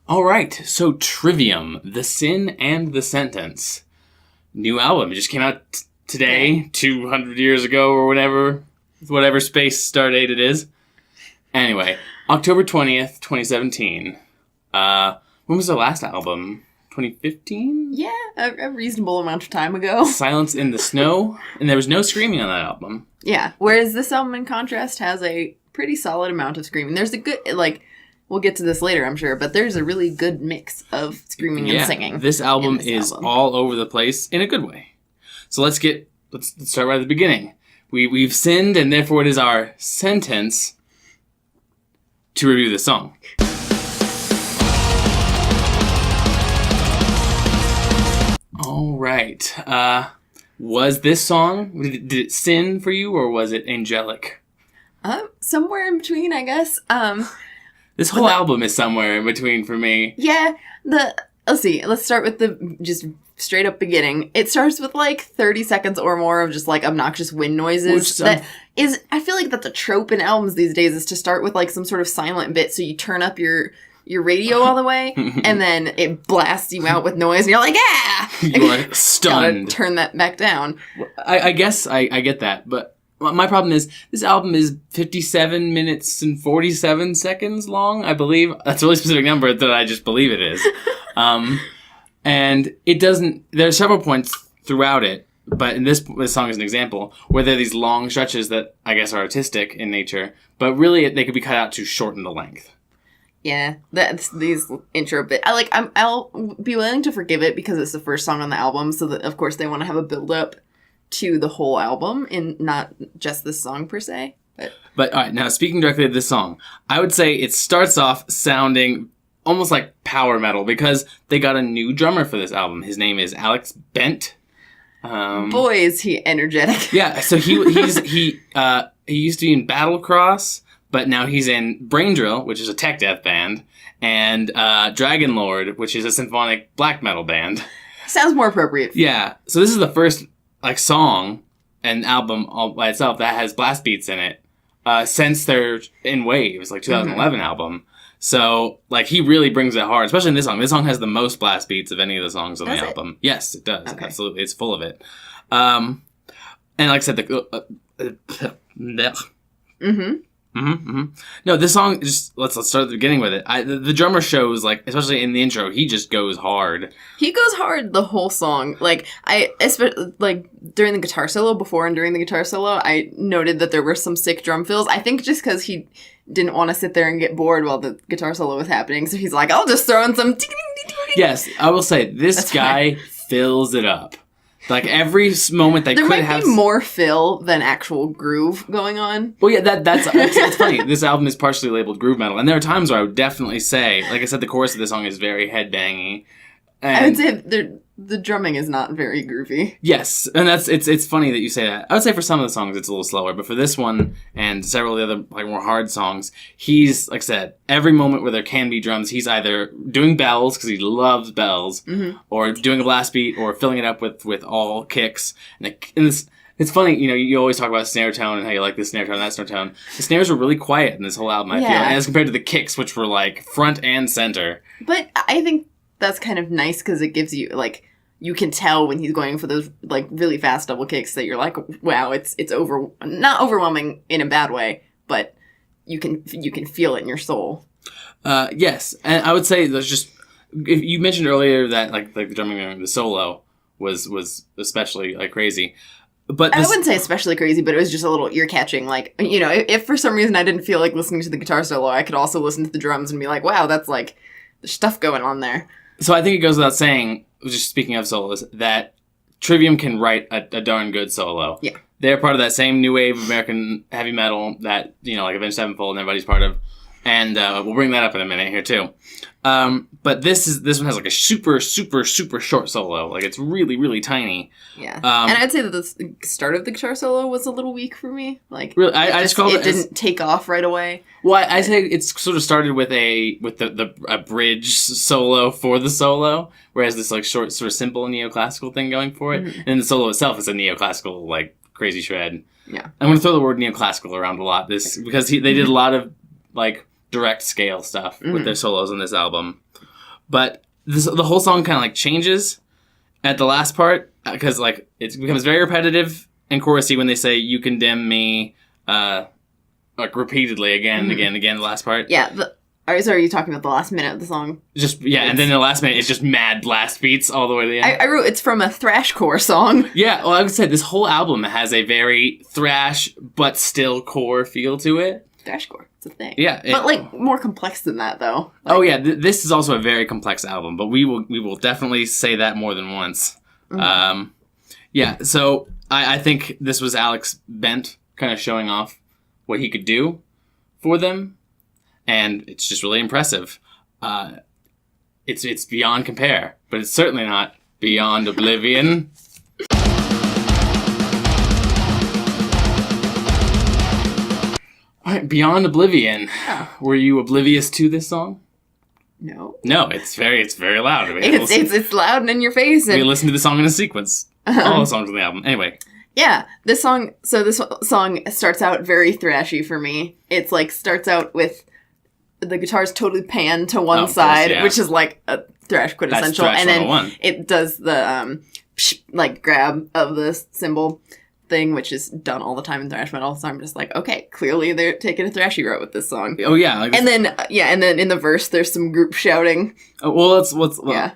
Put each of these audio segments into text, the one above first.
All right, so Trivium, The Sin and the Sentence. New album. It just came out today, 200 years ago or whatever space star date it is. Anyway, October 20th, 2017. When was their last album? 2015? Yeah, a reasonable amount of time ago. Silence in the Snow, and there was no screaming on that album. Yeah, whereas this album, in contrast, has a pretty solid amount of screaming. There's a good, we'll get to this later, I'm sure, but there's a really good mix of screaming and singing. This album is all over the place in a good way. So let's start right at the beginning. We've sinned, and therefore it is our sentence to review the song. All right. Was this song, did it sin for you, or was it angelic? Somewhere in between, I guess. This whole album is somewhere in between for me. Yeah, let's see. Let's start with the just straight up beginning. It starts with 30 seconds or more of just obnoxious wind noises. I feel like that's a trope in albums these days, is to start with some sort of silent bit, so you turn up your radio all the way, and then it blasts you out with noise, and you're like, yeah! You are stunned. Gotta turn that back down. I guess I get that, but my problem is, this album is 57 minutes and 47 seconds long, I believe. That's a really specific number that I just believe it is. And it doesn't... There are several points throughout it, but in this song is an example, where there are these long stretches that I guess are artistic in nature, but really they could be cut out to shorten the length. Yeah, that's these intro bit. I'll be willing to forgive it because it's the first song on the album, so that, of course, they want to have a build-up to the whole album and not just this song per se. But all right, now speaking directly of this song, I would say it starts off sounding almost like power metal because they got a new drummer for this album. His name is Alex Bent. Boy, is he energetic. Yeah, so he used to be in Battlecross, but now he's in Brain Drill, which is a tech death band, and Dragon Lord, which is a symphonic black metal band. Sounds more appropriate. Yeah, so this is the first song and album all by itself that has blast beats in it since they're in Waves, 2011 album. So he really brings it hard, especially in this song. This song has the most blast beats of any of the songs on the album. Yes, it does. Okay. Absolutely, it's full of it. And like I said, No, this song, just let's start at the beginning with it. The drummer shows, especially in the intro, he just goes hard. He goes hard the whole song. Especially during the guitar solo, before and during the guitar solo, I noted that there were some sick drum fills. I think just because he didn't want to sit there and get bored while the guitar solo was happening, so he's like, I'll just throw in some... Yes, I will say, this guy fills it up. Every moment they could have... There might be more fill than actual groove going on. Well, yeah, that's it's funny. This album is partially labeled groove metal, and there are times where I would definitely say, like I said, the chorus of this song is very headbangy. I would say the drumming is not very groovy. Yes, and it's funny that you say that. I would say for some of the songs it's a little slower, but for this one and several of the other more hard songs, he's, like I said, every moment where there can be drums, he's either doing bells, because he loves bells, or doing a blast beat, or filling it up with all kicks. And it's funny, you always talk about snare tone and how you like this snare tone and that snare tone. The snares were really quiet in this whole album, I feel, as compared to the kicks, which were front and center. But I think that's kind of nice because it gives you you can tell when he's going for those really fast double kicks that you're like, wow, it's not overwhelming in a bad way, but you can feel it in your soul. Yes, and I would say there's just, if you mentioned earlier that the drumming, the solo was especially crazy. But I wouldn't say especially crazy, but it was just a little ear-catching. If for some reason I didn't feel like listening to the guitar solo, I could also listen to the drums and be like, wow, that's there's stuff going on there. So I think it goes without saying, just speaking of solos, that Trivium can write a darn good solo. Yeah. They're part of that same new wave of American heavy metal that, Avenged Sevenfold and everybody's part of. And we'll bring that up in a minute here, too. But this one has a super, super, super short solo. It's really, really tiny. Yeah. And I'd say that the start of the guitar solo was a little weak for me. Really, I just called it... It didn't take off right away. Well, I say it's sort of started with a bridge solo for the solo, whereas this short, sort of simple neoclassical thing going for it. Mm-hmm. And the solo itself is a neoclassical, crazy shred. Yeah. I'm going to throw the word neoclassical around a lot because they did a lot of, direct scale stuff with their solos on this album. But the whole song kind of like changes at the last part because like it becomes very repetitive and chorusy when they say "you condemn me," like repeatedly again and again and again. The last part. Yeah. So are you talking about the last minute of the song? Just and then the last minute it's just mad blast beats all the way to the end. I wrote it's from a thrashcore song. Yeah, well, I would say this whole album has a very thrash but still core feel to it. Thrashcore, it's a thing. Yeah, but like more complex than that, though. Like, oh yeah, this is also a very complex album, but we will definitely say that more than once. Mm-hmm. Yeah, so I think this was Alex Bent kind of showing off what he could do for them. And it's just really impressive. It's beyond compare, but it's certainly not beyond Oblivion. All right, beyond Oblivion. Oh. Were you oblivious to this song? No. No, it's very loud. I mean, it's loud and in your face. We listen to the song in a sequence. All the songs on the album. Anyway. Yeah, this song starts out very thrashy for me. It's like starts out with the guitar's totally panned to one side, yeah. Which is like a thrash quintessential. That's thrash and then 101. It does the like grab of the cymbal thing, which is done all the time in thrash metal. So I'm just like, okay, clearly they're taking a thrashy route with this song. Oh yeah, like and then in the verse there's some group shouting. Oh, well,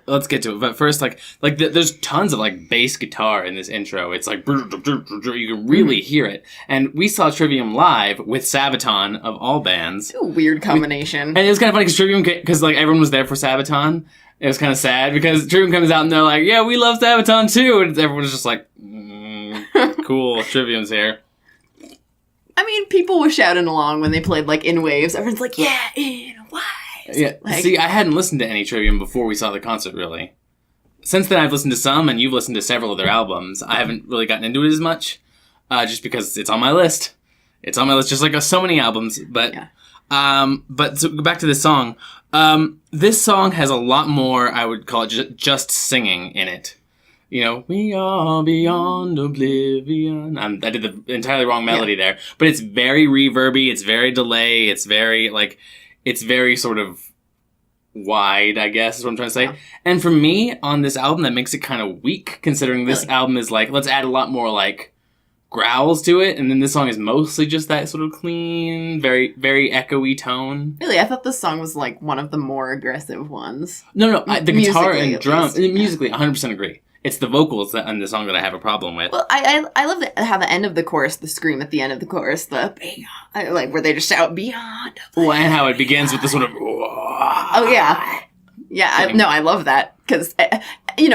let's get to it. But first, there's tons of like bass guitar in this intro. It's like you can really hear it. And we saw Trivium live with Sabaton of all bands. A weird combination. And it was kind of funny because Trivium, because like everyone was there for Sabaton. It was kind of sad because Trivium comes out and they're like, yeah, we love Sabaton too, and everyone's just like. Cool, Trivium's here. I mean, people were shouting along when they played, like, In Waves. Everyone's like, yeah, In Waves. Yeah, like, see, I hadn't listened to any Trivium before we saw the concert, really. Since then, I've listened to some, and you've listened to several of their albums. I haven't really gotten into it as much, just because it's on my list. It's on my list, just like so many albums, but... Yeah. But to go back to this song, this song has a lot more, I would call it, just singing in it. You know, we are beyond oblivion. I did the entirely wrong melody there. But it's very reverby. It's very delay. It's very, sort of wide, I guess, is what I'm trying to say. Yeah. And for me, on this album, that makes it kind of weak, considering this album is like, let's add a lot more, like, growls to it. And then this song is mostly just that sort of clean, very, very echoey tone. Really? I thought this song was, like, one of the more aggressive ones. No, the guitar and drum, musically, 100% agree. It's the vocals on the song that I have a problem with. Well, I love how the end of the chorus, the scream at the end of the chorus, the beyond, like where they just shout beyond. Well, and how it begins with the sort of. Oh yeah, yeah. I love that because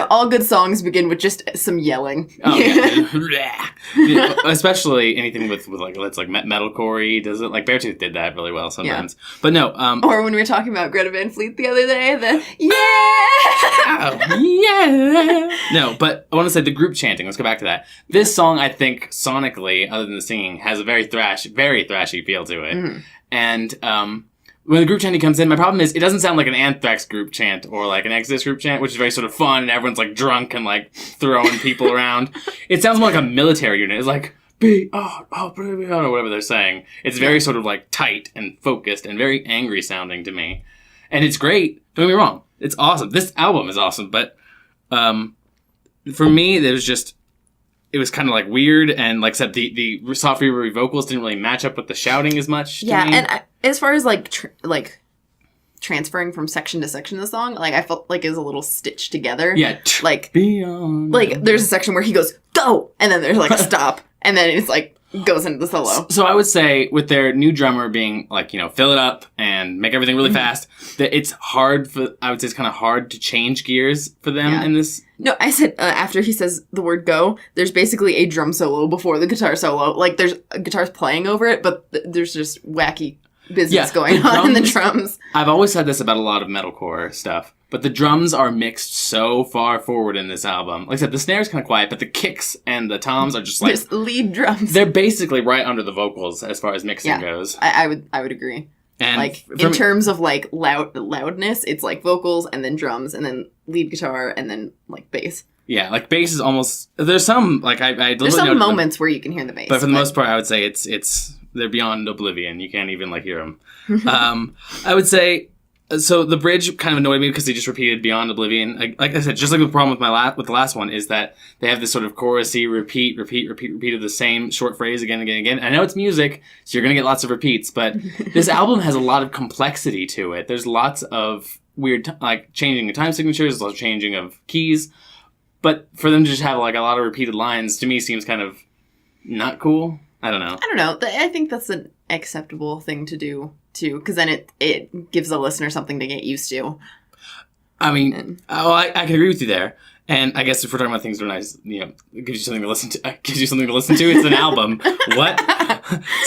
all good songs begin with just some yelling. Oh yeah, especially anything with like it's like metalcore-y. Does it like Beartooth did that really well sometimes? Yeah. But no. Or when we were talking about Greta Van Fleet the other day, No, but I want to say the group chanting. Let's go back to that. This song, I think, sonically, other than the singing, has a very thrashy feel to it. Mm-hmm. And when the group chanting comes in, my problem is it doesn't sound like an Anthrax group chant or like an Exodus group chant, which is very sort of fun and everyone's like drunk and like throwing people around. It sounds more like a military unit. It's like, or whatever they're saying. It's very sort of like tight and focused and very angry sounding to me. And it's great. Don't get me wrong. It's awesome. This album is awesome, but for me, it was kind of like weird, and like I said, the soft reverb vocals didn't really match up with the shouting as much. To me. And as far as like transferring from section to section of the song, like I felt like it was a little stitched together. Yeah, like beyond. Like there's a section where he goes go, and then there's like a stop, and then it's like goes into the solo. So I would say with their new drummer being like, fill it up and make everything really fast, that it's hard I would say it's kind of hard to change gears for them in this. No, I said after he says the word go, there's basically a drum solo before the guitar solo. Like there's guitars playing over it, but there's just wacky business going on in the drums. I've always said this about a lot of metalcore stuff. But the drums are mixed so far forward in this album. Like I said, the snare's kind of quiet, but the kicks and the toms are just like... There's lead drums. They're basically right under the vocals as far as mixing goes. I would agree. And like, in terms of like loudness, it's like vocals and then drums and then lead guitar and then like bass. Yeah, like bass is almost... There's some, like there's some moments where you can hear the bass. But for the most part, I would say they're beyond Oblivion. You can't even like hear them. I would say... So the bridge kind of annoyed me because they just repeated Beyond Oblivion. Like I said, just like the problem with the last one is that they have this sort of chorusy repeat of the same short phrase again and again and again. I know it's music, so you're going to get lots of repeats, but this album has a lot of complexity to it. There's lots of weird, like, changing of time signatures, lots of changing of keys, but for them to just have, like, a lot of repeated lines, to me, seems kind of not cool. I don't know. I think that's an acceptable thing to do, too, because then it gives the listener something to get used to. I mean, I can agree with you there. And I guess if we're talking about things that are nice, it gives you something to listen to. It's an album. What?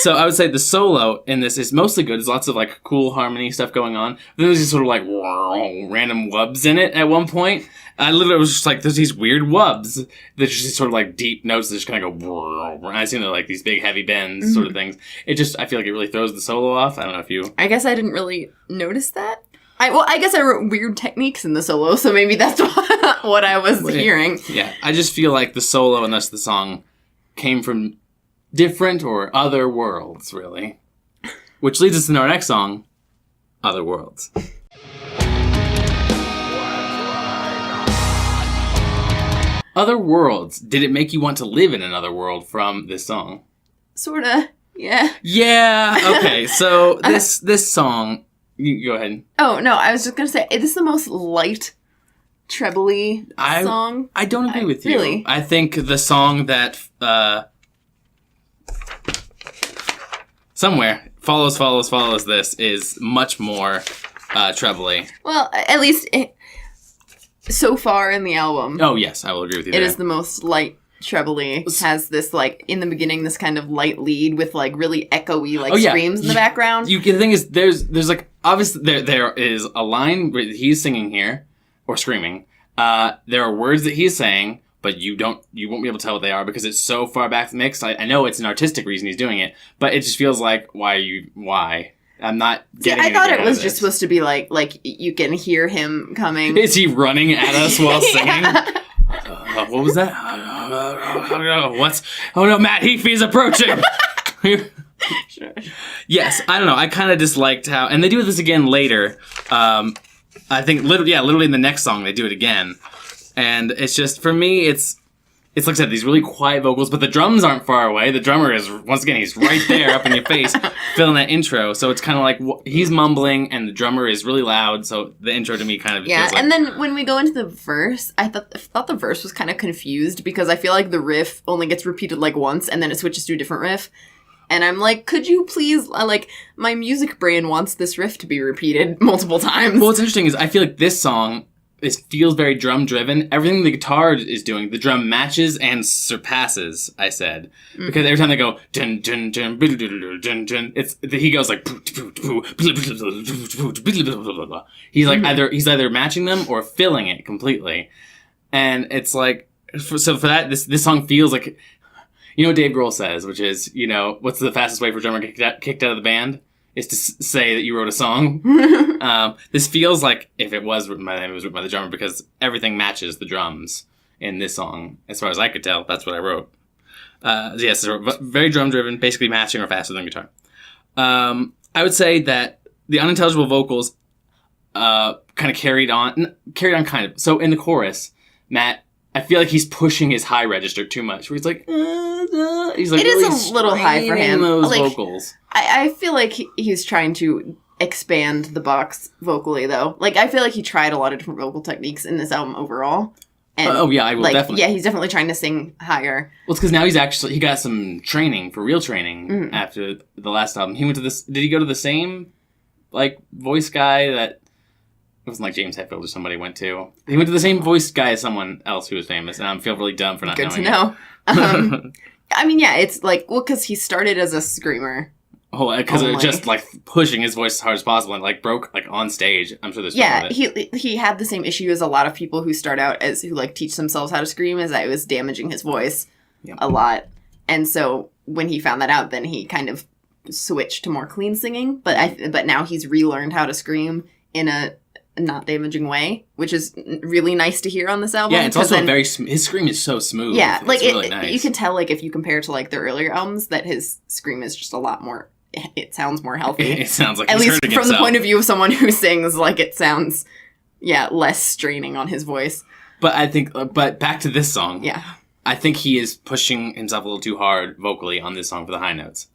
So I would say the solo in this is mostly good. There's lots of, like, cool harmony stuff going on. Then there's these sort of, like, random wubs in it at one point. I literally was just like, there's these weird wubs. There's just these sort of, like, deep notes that just kind of go, and I see them, like, these big heavy bends sort of things. I feel like it really throws the solo off. I don't know if you... I guess I didn't really notice that. I guess I wrote weird techniques in the solo, so maybe that's what I was hearing. Yeah, I just feel like the solo and thus the song came from different or other worlds, really. Which leads us to our next song, Other Worlds. Other Worlds. Did it make you want to live in another world from this song? Sorta, yeah. Yeah, okay, so this song... You go ahead. Oh, no, I was just going to say, this is the most light, trebly song. I don't agree with you. Really? I think the song that somewhere follows this is much more trebly. Well, at least so far in the album. Oh, yes, I will agree with you there. It is the most light. Trebly has this, like, in the beginning, this kind of light lead with, like, really echoey, like, screams in the background. The thing is, there's like, obviously, there is a line where he's singing here, or screaming. There are words that he's saying, but you won't be able to tell what they are because it's so far back mixed. I know it's an artistic reason he's doing it, but it just feels like, why? I'm not getting I thought it was just supposed to be, like, you can hear him coming. Is he running at us while singing? What was that? Oh no, Matt Heafy's approaching! Sure. Yes, I don't know. I kind of disliked how... And they do this again later. I think, literally in the next song, they do it again. And it's just, for me, it's like I said, these really quiet vocals, but the drums aren't far away. The drummer is, once again, he's right there up in your face, filling that intro. So it's kind of like, he's mumbling, and the drummer is really loud, so the intro to me kind of feels like... and then when we go into the verse, I thought the verse was kind of confused, because I feel like the riff only gets repeated, like, once, and then it switches to a different riff. And I'm like, could you please, my music brain wants this riff to be repeated multiple times. Well, what's interesting is I feel like this song... It feels very drum-driven. Everything the guitar is doing, the drum matches and surpasses, I said. Because every time they go, dun, dun, dun, dun, dun, dun, he goes like, he's like, he's either matching them or filling it completely. And it's like, for that, this song feels like, you know what Dave Grohl says, which is, what's the fastest way for a drummer to get kicked out of the band? Is to say that you wrote a song. This feels like if it was written by them, it was written by the drummer because everything matches the drums in this song. As far as I could tell, that's what I wrote. Yes, very drum-driven, basically matching or faster than guitar. I would say that the unintelligible vocals kind of carried on kind of. So in the chorus, Matt, I feel like he's pushing his high register too much. Where he's like, he's like, it really is a little high for him. Those vocals. I feel like he's trying to expand the box vocally, though. Like, I feel like he tried a lot of different vocal techniques in this album overall. And, I will definitely. Yeah, he's definitely trying to sing higher. Well, it's because now he got some training, for real training, after the last album. He went to this, did he go to the same, voice guy that, it wasn't like James Hetfield or somebody went to. He went to the same voice guy as someone else who was famous, and I feel really dumb for not knowing. Good to know. I mean, yeah, it's because he started as a screamer. Oh, because it was just, pushing his voice as hard as possible and, broke, on stage. I'm sure there's he had the same issue as a lot of people who start out who teach themselves how to scream, is that it was damaging his voice a lot. And so when he found that out, then he kind of switched to more clean singing. But now he's relearned how to scream in a not damaging way, which is really nice to hear on this album. Yeah, it's also his scream is so smooth. Yeah, it's really nice. You can tell, if you compare to, the earlier albums, that his scream is just a lot more it sounds more healthy. It sounds like at he's least hurting from the himself. point of view of someone who sings, like it sounds, less straining on his voice. But I think, but back to this song. Yeah. I think he is pushing himself a little too hard vocally on this song for the high notes.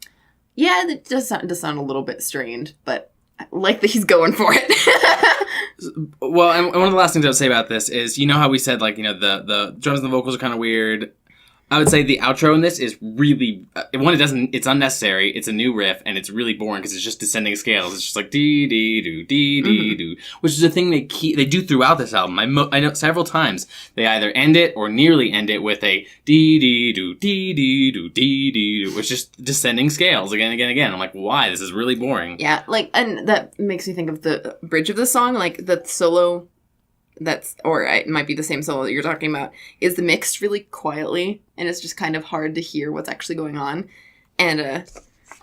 Yeah, it does sound a little bit strained, but I like that he's going for it. Well, and one of the last things I would say about this is, you know how we said, like, you know, the drums and the vocals are kind of weird. I would say the outro in this is really, it's unnecessary, it's a new riff, and it's really boring because it's just descending scales. It's just like dee-dee-doo, which is a thing they do throughout this album. I know several times they either end it or nearly end it with a dee-dee-doo, dee-dee-doo, dee-dee-doo, which is just descending scales again and again and again. I'm like, why? This is really boring. Yeah, like, and that makes me think of the bridge of the song, like, the solo or it might be the same solo that you're talking about, is mixed really quietly, and it's just kind of hard to hear what's actually going on. And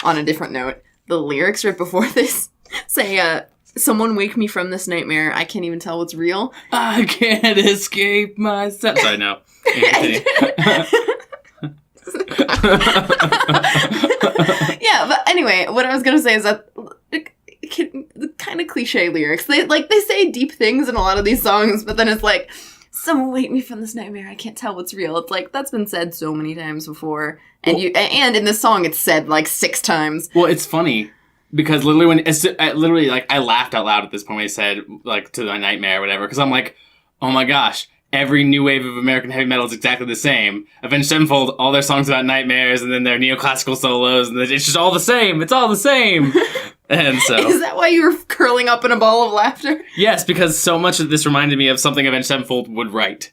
on a different note, the lyrics right before this say, someone wake me from this nightmare, I can't even tell what's real. I can't escape myself. Sorry, no. Yeah, but anyway, what I was gonna say is that kind of cliche lyrics. They say deep things in a lot of these songs, but then it's like, someone wake me from this nightmare, I can't tell what's real. It's like, that's been said so many times before, and and in this song it's said like 6 times. Well, it's funny because I laughed out loud at this point when he said, like, to the nightmare or whatever, because I'm like, oh my gosh, every new wave of American heavy metal is exactly the same. Avenged Sevenfold, all their songs about nightmares, and then their neoclassical solos, and it's just all the same. It's all the same. And so, is that why you were curling up in a ball of laughter? Yes, because so much of this reminded me of something Avenged Sevenfold would write.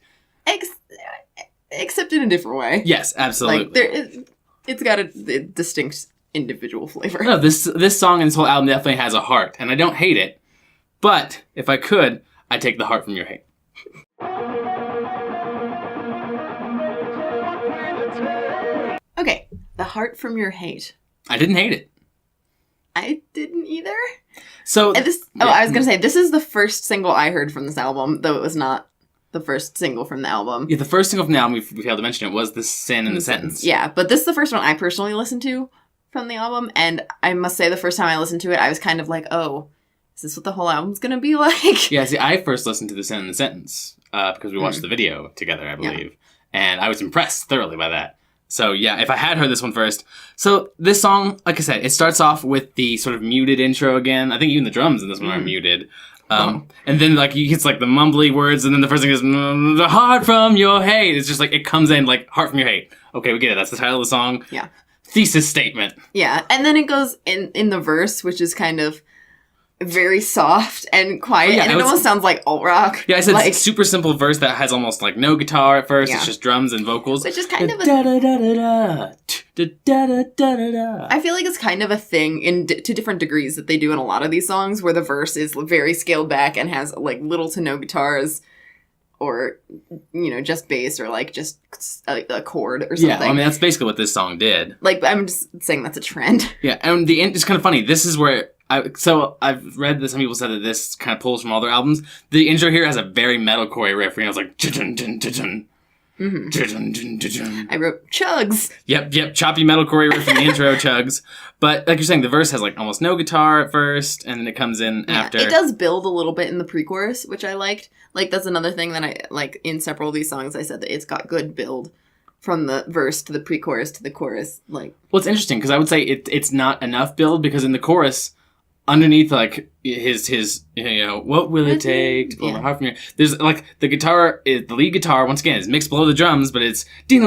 Except in a different way. Yes, absolutely. Like, it's got a distinct individual flavor. No, this song and this whole album definitely has a heart, and I don't hate it. But if I could, I'd take the heart from your hate. Okay, the heart from your hate. I didn't hate it. I didn't either. So, I was gonna say, this is the first single I heard from this album, though it was not the first single from the album. Yeah, the first single from the album, we failed to mention it, was The Sin in the Sentence. Yeah, but this is the first one I personally listened to from the album, and I must say the first time I listened to it, I was kind of like, oh, is this what the whole album's gonna be like? Yeah, see, I first listened to The Sin in the Sentence because we watched the video together, I believe, and I was impressed thoroughly by that. So, yeah, if I had heard this one first. So, this song, like I said, it starts off with the sort of muted intro again. I think even the drums in this one are muted. And then, like, he gets, like, the mumbly words, and then the first thing is, the heart from your hate. It's just, like, it comes in, like, heart from your hate. Okay, we get it. That's the title of the song. Yeah. Thesis statement. Yeah, and then it goes in the verse, which is kind of very soft and quiet, and it almost sounds like alt rock. Yeah, I said it's a super simple verse that has almost like no guitar at first. Yeah. It's just drums and vocals. Which is kind of I feel like it's kind of a thing to different degrees that they do in a lot of these songs, where the verse is very scaled back and has like little to no guitars, or just bass, or like just a chord or something. Yeah, I mean that's basically what this song did. Like, I'm just saying that's a trend. Yeah, and the end is kind of funny. This is where I've read that some people said that this kind of pulls from all their albums. The intro here has a very metalcore riff, and it's like I wrote chugs. Yep, choppy metalcore riff in the intro, chugs. But like you're saying, the verse has like almost no guitar at first, and then it comes in after. It does build a little bit in the pre-chorus, which I liked. Like, that's another thing that I like in several of these songs. I said that it's got good build from the verse to the pre-chorus to the chorus. Like, well, it's interesting because I would say it's not enough build, because in the chorus, underneath like his what will it take to pull my heart from you, there's like the guitar, the lead guitar once again is mixed below the drums, but it's down.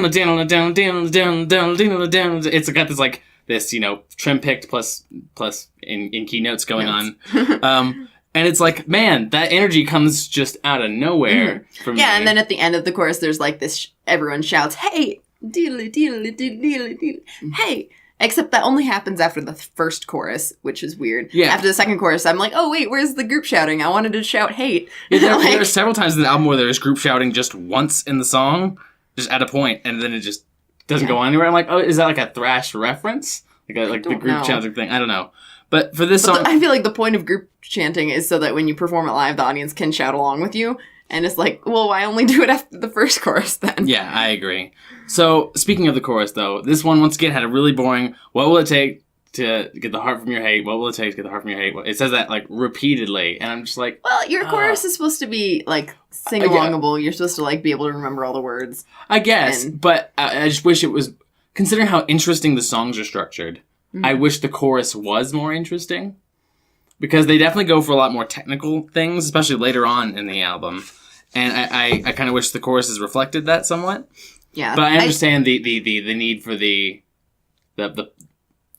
It's got this like this trim picked plus in key notes going on. And it's like, man, that energy comes just out of nowhere for me. Yeah, and then at the end of the chorus, there's like this, everyone shouts, hey, deedly, deedly, deedly, deedly, hey. Except that only happens after the first chorus, which is weird. Yeah. After the second chorus, I'm like, oh, wait, where's the group shouting? I wanted to shout hate. Yeah, there are several times in the album where there's group shouting just once in the song, just at a point, and then it just doesn't go anywhere. I'm like, oh, is that like a thrash reference? Like the group shouting thing? I don't know. But for this song, I feel like the point of group chanting is so that when you perform it live, the audience can shout along with you. And it's like, well, why only do it after the first chorus then? Yeah, I agree. So, speaking of the chorus, though, this one, once again, had a really boring, what will it take to get the heart from your hate? What will it take to get the heart from your hate? It says that, like, repeatedly, and I'm just like... Well, your chorus is supposed to be, like, sing-alongable. You're supposed to, like, be able to remember all the words. I guess, but I just wish it was... Considering how interesting the songs are structured, I wish the chorus was more interesting. Because they definitely go for a lot more technical things, especially later on in the album. And I kind of wish the choruses reflected that somewhat. Yeah. But I understand the need for the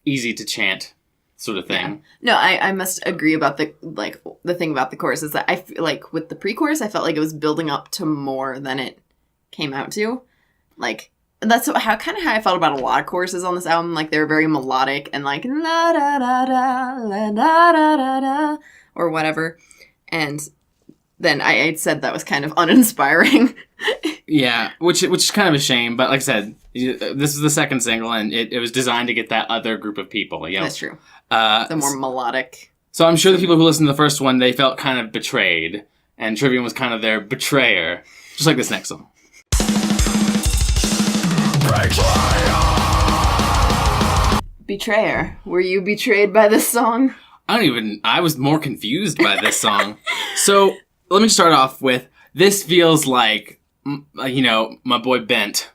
easy to chant sort of thing. Yeah. No, I must agree about the thing about the chorus is that I feel like with the pre-chorus, I felt like it was building up to more than it came out to. Like, that's how I felt about a lot of choruses on this album. Like, they were very melodic and like la da da da la da da da da or whatever. And then I said that was kind of uninspiring. Yeah, which is kind of a shame. But like I said, this is the second single, and it was designed to get that other group of people. You know? That's true. The more melodic. So I'm sure the people who listened to the first one, they felt kind of betrayed, and Trivium was kind of their betrayer, just like this next song. Betrayer. Were you betrayed by this song? I was more confused by this song. So, let me start off with, this feels like, my boy Bent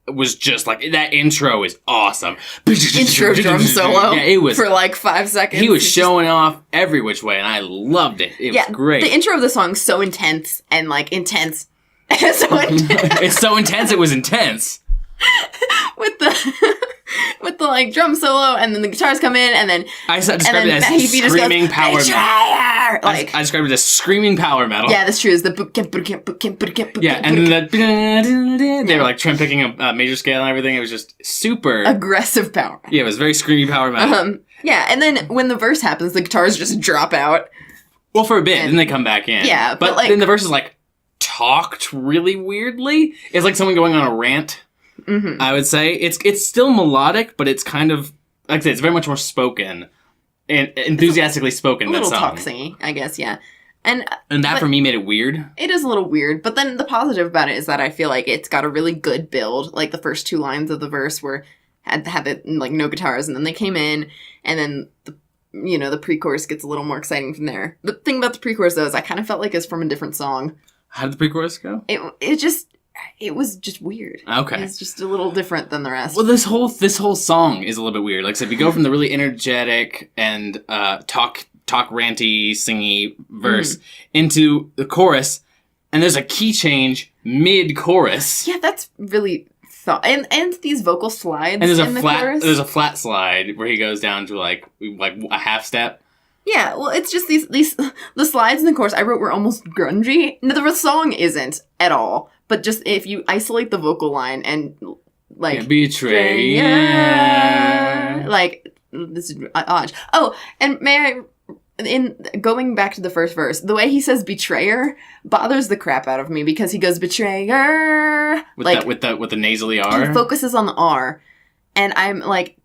was just like, that intro is awesome. Intro drum solo. Yeah, it was. For like 5 seconds. He was showing off every which way, and I loved it. It was great. The intro of the song is so intense, and like, intense. So intense. It's so intense, it was intense. with the like drum solo, and then the guitars come in, and then I described it as screaming power metal. Like, I described it as screaming power metal. Yeah, that's true. It's the boot camp. Yeah, and then they were like trim picking a major scale and everything. It was just super aggressive power. Yeah, it was very screamy power metal. Yeah, and then when the verse happens, the guitars just drop out. Well, for a bit, then they come back in. Yeah, but like, then the verse is like talked really weirdly. It's like someone going on a rant. Mm-hmm. I would say it's still melodic, but it's kind of, like I said, it's very much more spoken and enthusiastically spoken. A little talk-singy, I guess, yeah. And that for me made it weird. It is a little weird, but then the positive about it is that I feel like it's got a really good build. Like the first 2 lines of the verse had it like no guitars, and then they came in, and then the pre-chorus gets a little more exciting from there. The thing about the pre-chorus though is I kind of felt like it's from a different song. How did the pre-chorus go? It was just weird. Okay. It's just a little different than the rest. Well, this whole song is a little bit weird. Like I said, we go from the really energetic and talk ranty, singy verse into the chorus, and there's a key change mid-chorus. Yeah, that's really and these vocal slides. And chorus. There's a flat slide where he goes down to like a half step. Yeah, well, it's just the slides in the chorus I wrote were almost grungy. No, the song isn't at all. But just if you isolate the vocal line and like betrayer, like this is odd. Oh, and in going back to the first verse, the way he says betrayer bothers the crap out of me because he goes betrayer with the nasally R. He focuses on the R, and I'm like.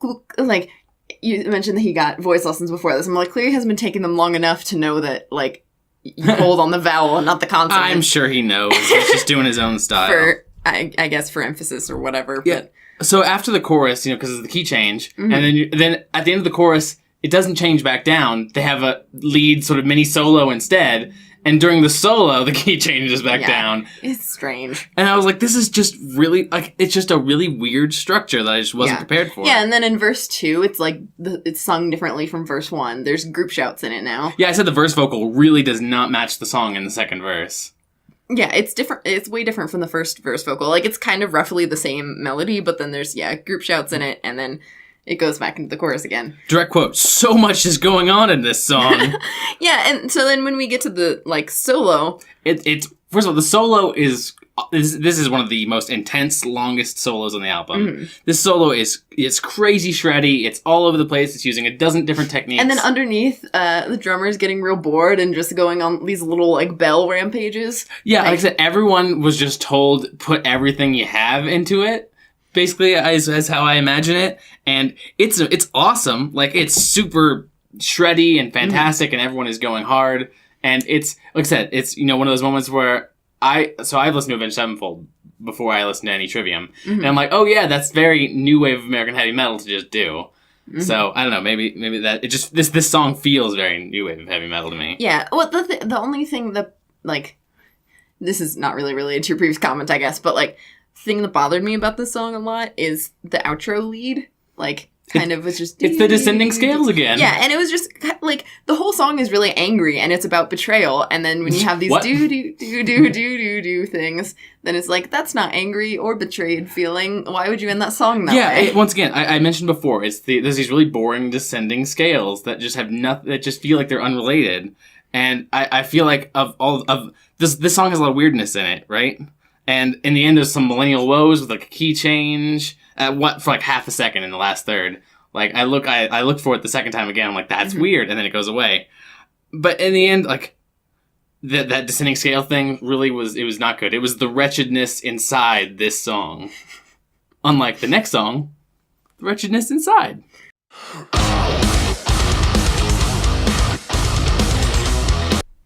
You mentioned that he got voice lessons before this. I'm like, clearly he hasn't been taking them long enough to know that, like, you hold on the vowel and not the consonant. I'm sure he knows. He's just doing his own style. I guess for emphasis or whatever. Yeah. But. So after the chorus, because of the key change, and then at the end of the chorus, it doesn't change back down. They have a lead sort of mini solo instead. And during the solo, the key changes back down. It's strange. And I was like, this is just really, like, it's just a really weird structure that I just wasn't prepared for. Yeah, and then in verse 2, it's like, it's sung differently from verse 1. There's group shouts in it now. Yeah, I said the verse vocal really does not match the song in the second verse. Yeah, it's different. It's way different from the first verse vocal. Like, it's kind of roughly the same melody, but then there's, group shouts in it, and then it goes back into the chorus again. Direct quote, so much is going on in this song. Yeah, and so then when we get to the, like, solo... It's first of all, the solo is... This is one of the most intense, longest solos on the album. Mm-hmm. This solo it's crazy shreddy. It's all over the place. It's using a dozen different techniques. And then underneath, the drummer's getting real bored and just going on these little, like, bell rampages. Yeah, like I said, everyone was just told, put everything you have into it. Basically, as how I imagine it. And it's awesome. Like, it's super shreddy and fantastic, and everyone is going hard. And it's, like I said, it's, one of those moments where I've listened to Avenged Sevenfold before I listened to any Trivium. Mm-hmm. And I'm like, oh yeah, that's very new wave of American heavy metal to just do. So I don't know. Maybe that it just this song feels very new wave of heavy metal to me. Yeah. Well, the only thing that like this is not really related to your previous comment, I guess, but like thing that bothered me about this song a lot is the outro lead. Like kind of was just it's the descending scales again. Yeah, and it was just like the whole song is really angry and it's about betrayal. And then when you have these do things, then it's like that's not angry or betrayed feeling. Why would you end that song that way? Yeah, once again, I mentioned before, there's these really boring descending scales that just have nothing, that just feel like they're unrelated. And I feel like this song has a lot of weirdness in it, right? And in the end, there's some millennial woes with like a key change for like half a second in the last third. Like I look for it the second time again. I'm like, that's weird, and then it goes away. But in the end, like that descending scale thing really was not good. It was the wretchedness inside this song. Unlike the next song, the wretchedness inside.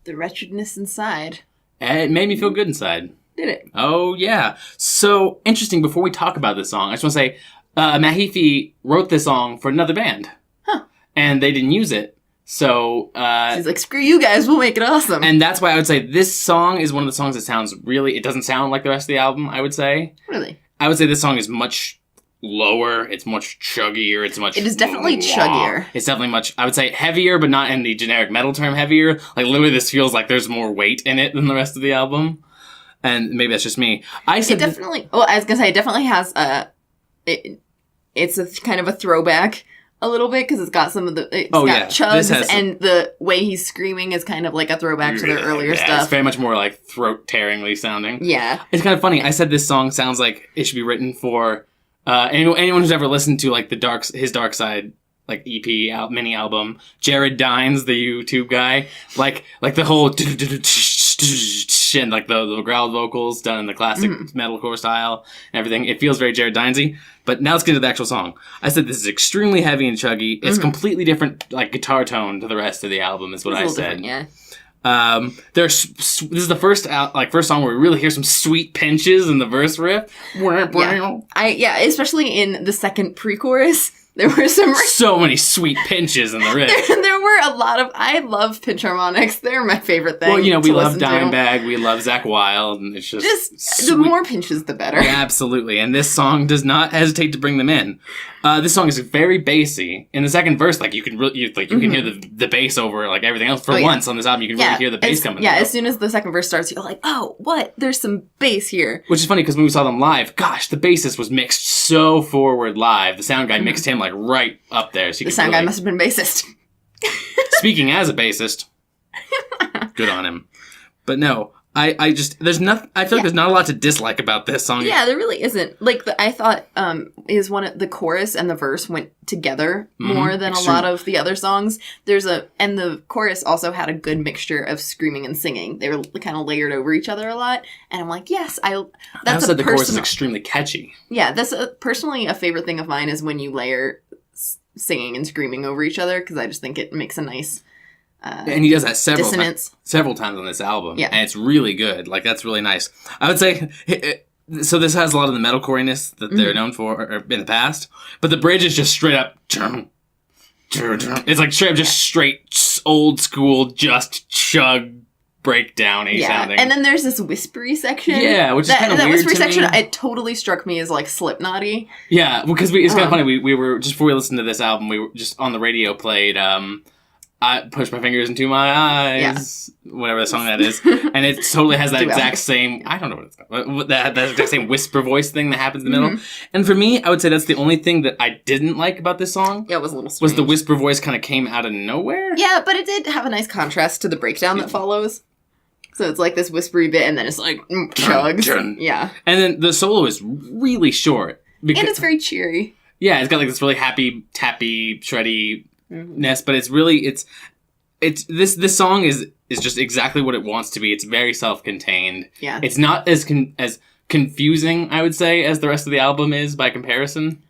The wretchedness inside. It made me feel good inside. Did it? Oh, yeah. So, interesting, before we talk about this song, I just want to say, Matt Heafy wrote this song for another band. Huh. And they didn't use it. So, he's like, screw you guys, we'll make it awesome. And that's why I would say this song is one of the songs that sounds it doesn't sound like the rest of the album, I would say. Really? I would say this song is much lower, it's much chuggier, It is definitely chuggier. It's definitely much, I would say, heavier, but not in the generic metal term heavier. Like, literally, this feels like there's more weight in it than the rest of the album. And maybe that's just me. I was gonna say, it definitely has it's a kind of a throwback a little bit, because it's got some of the, got chugs, and the way he's screaming is kind of like a throwback to their earlier stuff. It's very much more like throat-tearingly sounding. Yeah. It's kind of funny. I said this song sounds like it should be written for anyone who's ever listened to like his Dark Side like EP mini album. Jared Dines, the YouTube guy, like the whole and like the growled vocals done in the classic metalcore style and everything. It feels very Jared Dinesy. But now let's get to the actual song. I said this is extremely heavy and chuggy. It's completely different like guitar tone to the rest of the album is what I said. Yeah. This is the first song where we really hear some sweet pinches in the verse riff. Yeah, especially in the second pre-chorus. There were so many sweet pinches in the riff. There were a lot of. I love pinch harmonics. They're my favorite thing. Well, we love Dimebag, we love Zakk Wylde, and it's just the more pinches, the better. Yeah, absolutely. And this song does not hesitate to bring them in. This song is very bassy. In the second verse, like you can hear the bass over like everything else. Once on this album, you can really hear the bass coming. Yeah, as soon as the second verse starts, you're like, oh, what? There's some bass here. Which is funny because when we saw them live, gosh, the bassist was mixed so forward live. The sound guy mixed him like right up there. So the sound guy must have been bassist. Speaking as a bassist, good on him. But no, I just there's nothing. I feel like there's not a lot to dislike about this song. Yeah, there really isn't. Like I thought, is the chorus and the verse went together more than a lot of the other songs. And the chorus also had a good mixture of screaming and singing. They were kind of layered over each other a lot. And I'm like, yes, I also said the chorus is extremely catchy. Yeah, that's personally a favorite thing of mine is when you layer singing and screaming over each other, because I just think it makes a nice and he does that several times on this album. Yeah. And it's really good. Like, that's really nice. I would say, so this has a lot of the metalcoreness that they're known for in the past, but the bridge is just straight up, it's like straight up just straight old school, just chug breakdown sounding. And then there's this whispery section. Yeah, which is kind of weird. That whispery section, it totally struck me as like Slipknotty. Yeah, because it's kind of funny. We were just before we listened to this album, we were just on the radio played I Push My Fingers Into My Eyes, whatever the song that is. And it totally has that exact same, I don't know what it's called, that exact same whisper voice thing that happens in the middle. And for me, I would say that's the only thing that I didn't like about this song. Yeah, it was a little strange. Was the whisper voice kind of came out of nowhere. Yeah, but it did have a nice contrast to the breakdown that follows. So it's like this whispery bit, and then it's like, chugs. Yeah. And then the solo is really short. And it's very cheery. Yeah, it's got like this really happy, tappy, shreddy ness, but it's really this song is just exactly what it wants to be. It's very self-contained. Yeah. It's not as confusing, I would say, as the rest of the album is by comparison.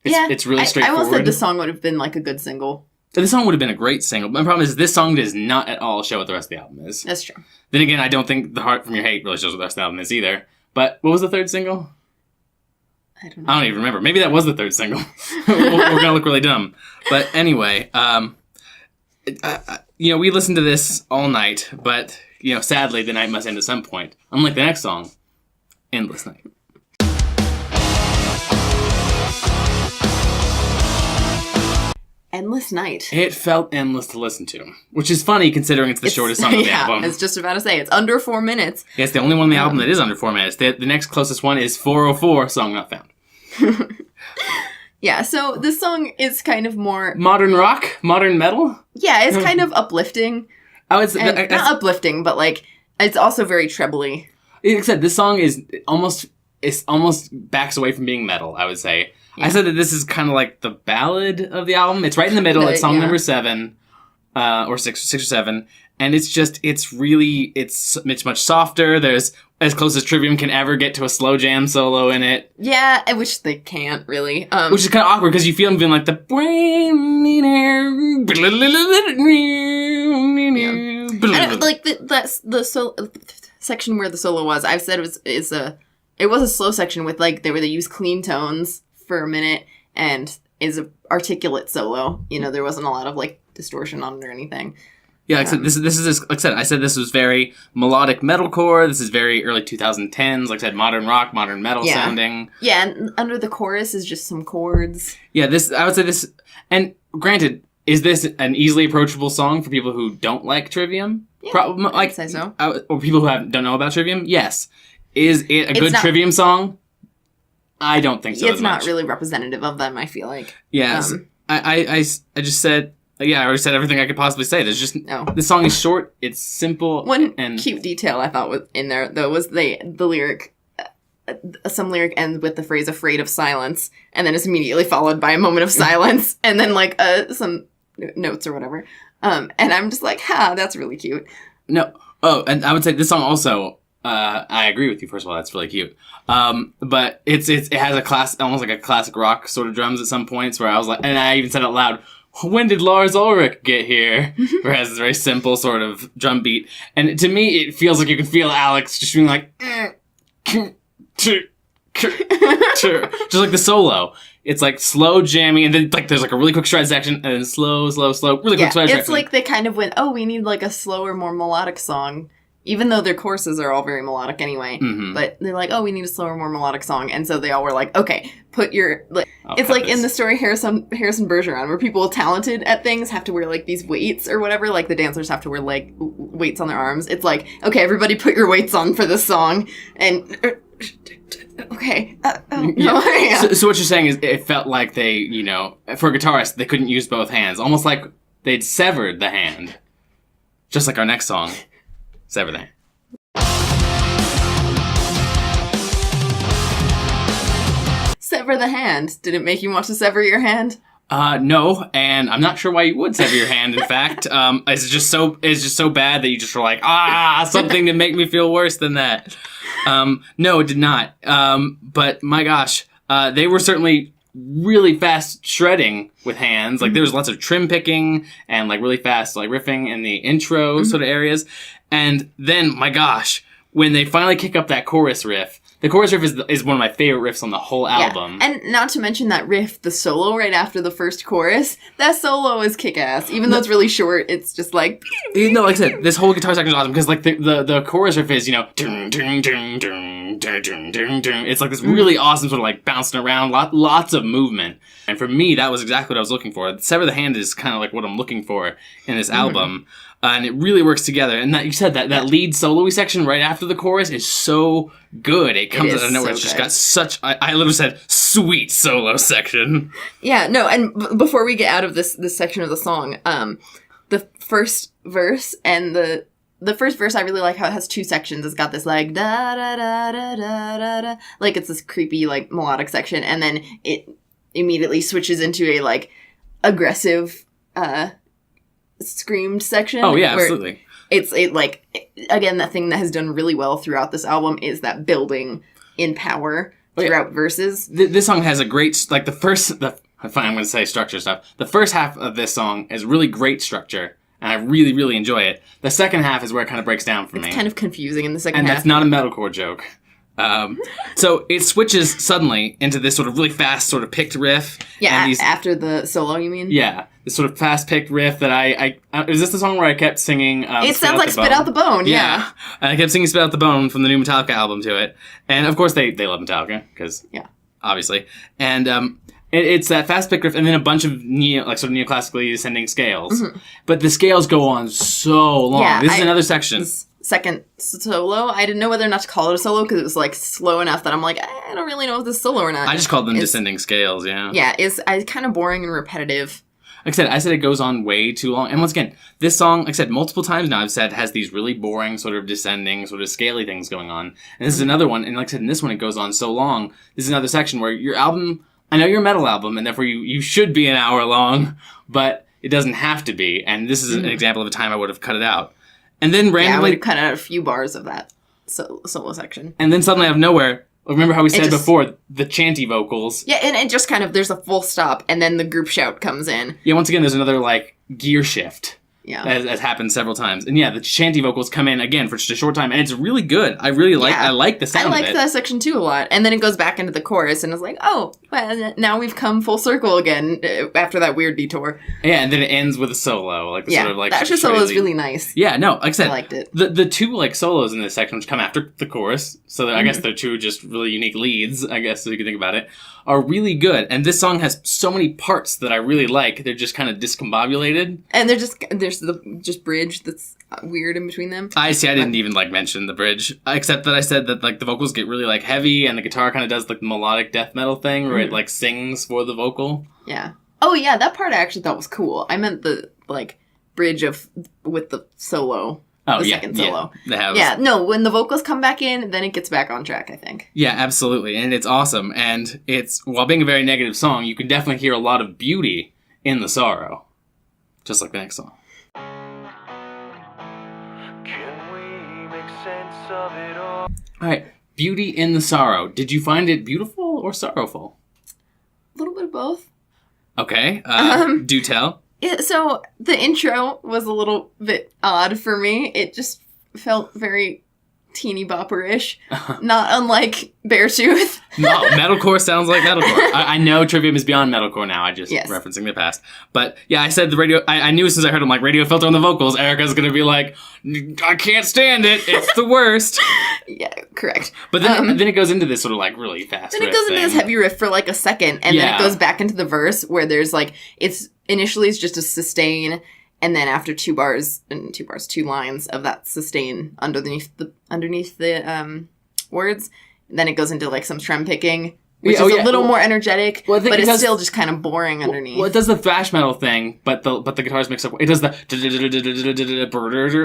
It's really straightforward. I will say this song would have been like a good single. This song would have been a great single. My problem is this song does not at all show what the rest of the album is. That's true. Then again, I don't think The Heart From Your Hate really shows what the rest of the album is either. But what was the third single? I don't know. I don't even remember. Maybe that was the third single. We're gonna look really dumb. But anyway, we listened to this all night, but sadly the night must end at some point. Unlike the next song, Endless Night. Endless Night. It felt endless to listen to, which is funny considering it's the shortest song of the album. I was just about to say, it's under 4 minutes. Yeah, it's the only one on the album that is under 4 minutes. The next closest one is 404, Song Not Found. Yeah, so this song is kind of more... Modern rock? Modern metal? Yeah, it's kind of uplifting. Not uplifting, but it's also very trebly. Except this song is almost backs away from being metal, I would say. Yeah. I said that this is kind of like the ballad of the album. It's right in the middle. It's song number 7, or 6 or 7, and it's much softer. There's as close as Trivium can ever get to a slow jam solo in it. Yeah, I wish they can't really. Which is kind of awkward because you feel them being like the the solo section where the solo was. I've said it was a slow section with they use clean tones for a minute and is an articulate solo. There wasn't a lot of distortion on it or anything. Yeah, like I said this was very melodic metalcore. This is very early 2010s. Like I said, modern rock, modern metal sounding. Yeah, and under the chorus is just some chords. Yeah, I would say this, and granted, is this an easily approachable song for people who don't like Trivium? Yeah, I'd say so. Or people who don't know about Trivium? Yes. Is it a good Trivium song? I don't think so. It's not really representative of them, I feel like. Yes. I just said, I already said everything I could possibly say. There's just, this song is short, it's simple. One cute detail I thought was in there, though, was the lyric, some lyric ends with the phrase, afraid of silence, and then it's immediately followed by a moment of silence, and then some notes or whatever. And I'm just like, that's really cute. No. Oh, and I would say this song also... I agree with you. First of all, that's really cute. But it has almost like a classic rock sort of drums at some points where I was like, and I even said out loud, when did Lars Ulrich get here? Where it has this very simple sort of drum beat. And to me, it feels like you can feel Alex just being like, just like the solo. It's slow jamming, and then there's a really quick shred section, and then slow, really quick shred section. It's like they kind of went, we need a slower, more melodic song. Even though their choruses are all very melodic anyway. Mm-hmm. But they're like, we need a slower, more melodic song. And so they all were like, okay, put your... it's like in the story Harrison Bergeron, where people talented at things have to wear these weights or whatever. The dancers have to wear weights on their arms. It's like, okay, everybody put your weights on for this song. And... okay. So what you're saying is it felt like they, for a guitarist, they couldn't use both hands. Almost like they'd severed the hand. Just like our next song. Sever the Hand. Sever the Hand. Did it make you want to sever your hand? No, and I'm not sure why you would sever your hand. In fact, it's just so bad that you just were like, something to make me feel worse than that. No, it did not. But my gosh, they were certainly really fast shredding with hands. There was lots of trim picking and really fast riffing in the intro sort of areas. And then, my gosh, when they finally kick up that chorus riff, the chorus riff is one of my favorite riffs on the whole album. And not to mention that riff, the solo right after the first chorus, that solo is kick-ass. Even though it's really short, it's just like Yeah, no, and before we get out of this section of the song, the first verse and the first verse, I really like how it has 2 sections. It's got this da da da da da da da. It's this creepy melodic section, and then it immediately switches into a aggressive screamed section. Oh yeah, absolutely. It's again, that thing that has done really well throughout this album is that building in power throughout verses. This song has a great I'm going to say structure stuff. The first half of this song is really great structure, and I really, really enjoy it. The second half is where it kind of breaks down for me. It's kind of confusing in the second half. And that's not a metalcore joke. So it switches suddenly into this sort of really fast sort of picked riff. Yeah, and after the solo, you mean? Yeah, this sort of fast picked riff that I is this the song where I kept singing? It sounds like Spit Out the Bone. Yeah. And I kept singing Spit Out the Bone from the new Metallica album to it, and of course they love Metallica because obviously, and it's that fast pick riff, and then a bunch of neoclassically descending scales, but the scales go on so long. Yeah, this is another section. Second solo. I didn't know whether or not to call it a solo because it was like slow enough that I'm like, I don't really know if this is solo or not. I just called them descending scales, yeah. Yeah, it's kind of boring and repetitive. Like I said it goes on way too long. And once again, this song, like I said, multiple times now I've said has these really boring sort of descending, sort of scaly things going on. And this is another one, and like I said, in this one it goes on so long. This is another section where your album, I know you're a metal album, and therefore you should be an hour long, but it doesn't have to be. And this is an example of a time I would have cut it out. And then randomly... Yeah, I would have cut out a few bars of that solo section. And then suddenly out of nowhere, remember how we said before, the chanty vocals. Yeah, and it just kind of, there's a full stop, and then the group shout comes in. Yeah, once again, there's another, gear shift. Yeah. As happened several times. And yeah, the chanty vocals come in again for just a short time, and it's really good. I really like I like the sound of it. I like that section too a lot. And then it goes back into the chorus, and it's like, oh, well, now we've come full circle again after that weird detour. Yeah, and then it ends with a solo. The extra solo is really nice. Yeah, no, like I said, I liked it. The two solos in this section, which come after the chorus, so I guess they're two just really unique leads, I guess, if you can think about it, are really good. And this song has so many parts that I really like. They're just kind of discombobulated. And there's the bridge that's weird in between them. I didn't even mention the bridge, except that I said that the vocals get really heavy, and the guitar kind of does the melodic death metal thing where it sings for the vocal. Yeah. Oh yeah, that part I actually thought was cool. I meant the bridge with the solo. Oh, the second solo. Yeah, no, when the vocals come back in, then it gets back on track, I think. Yeah, absolutely. And it's awesome. And while being a very negative song, you can definitely hear a lot of beauty in the sorrow. Just like the next song. Can we make sense of it all? Alright, beauty in the sorrow. Did you find it beautiful or sorrowful? A little bit of both. Okay, do tell. Yeah, so the intro was a little bit odd for me. It just felt very teeny bopper-ish, not unlike Beartooth. No, metalcore sounds like metalcore. I know Trivium is beyond metalcore now. I just referencing the past. But yeah, I said the radio. I knew as soon as I heard him radio filter on the vocals, Erika's gonna be like, I can't stand it. It's the worst. Yeah, correct. But then it goes into this sort of really fast. Then it goes into this heavy riff for a second, and then it goes back into the verse where there's it's initially it's just a sustain. And then after two lines of that sustain underneath the words, then it goes into some trem picking, which is a little more energetic, but it's still just kind of boring underneath. Well, it does the thrash metal thing, but the guitars mix up. It does the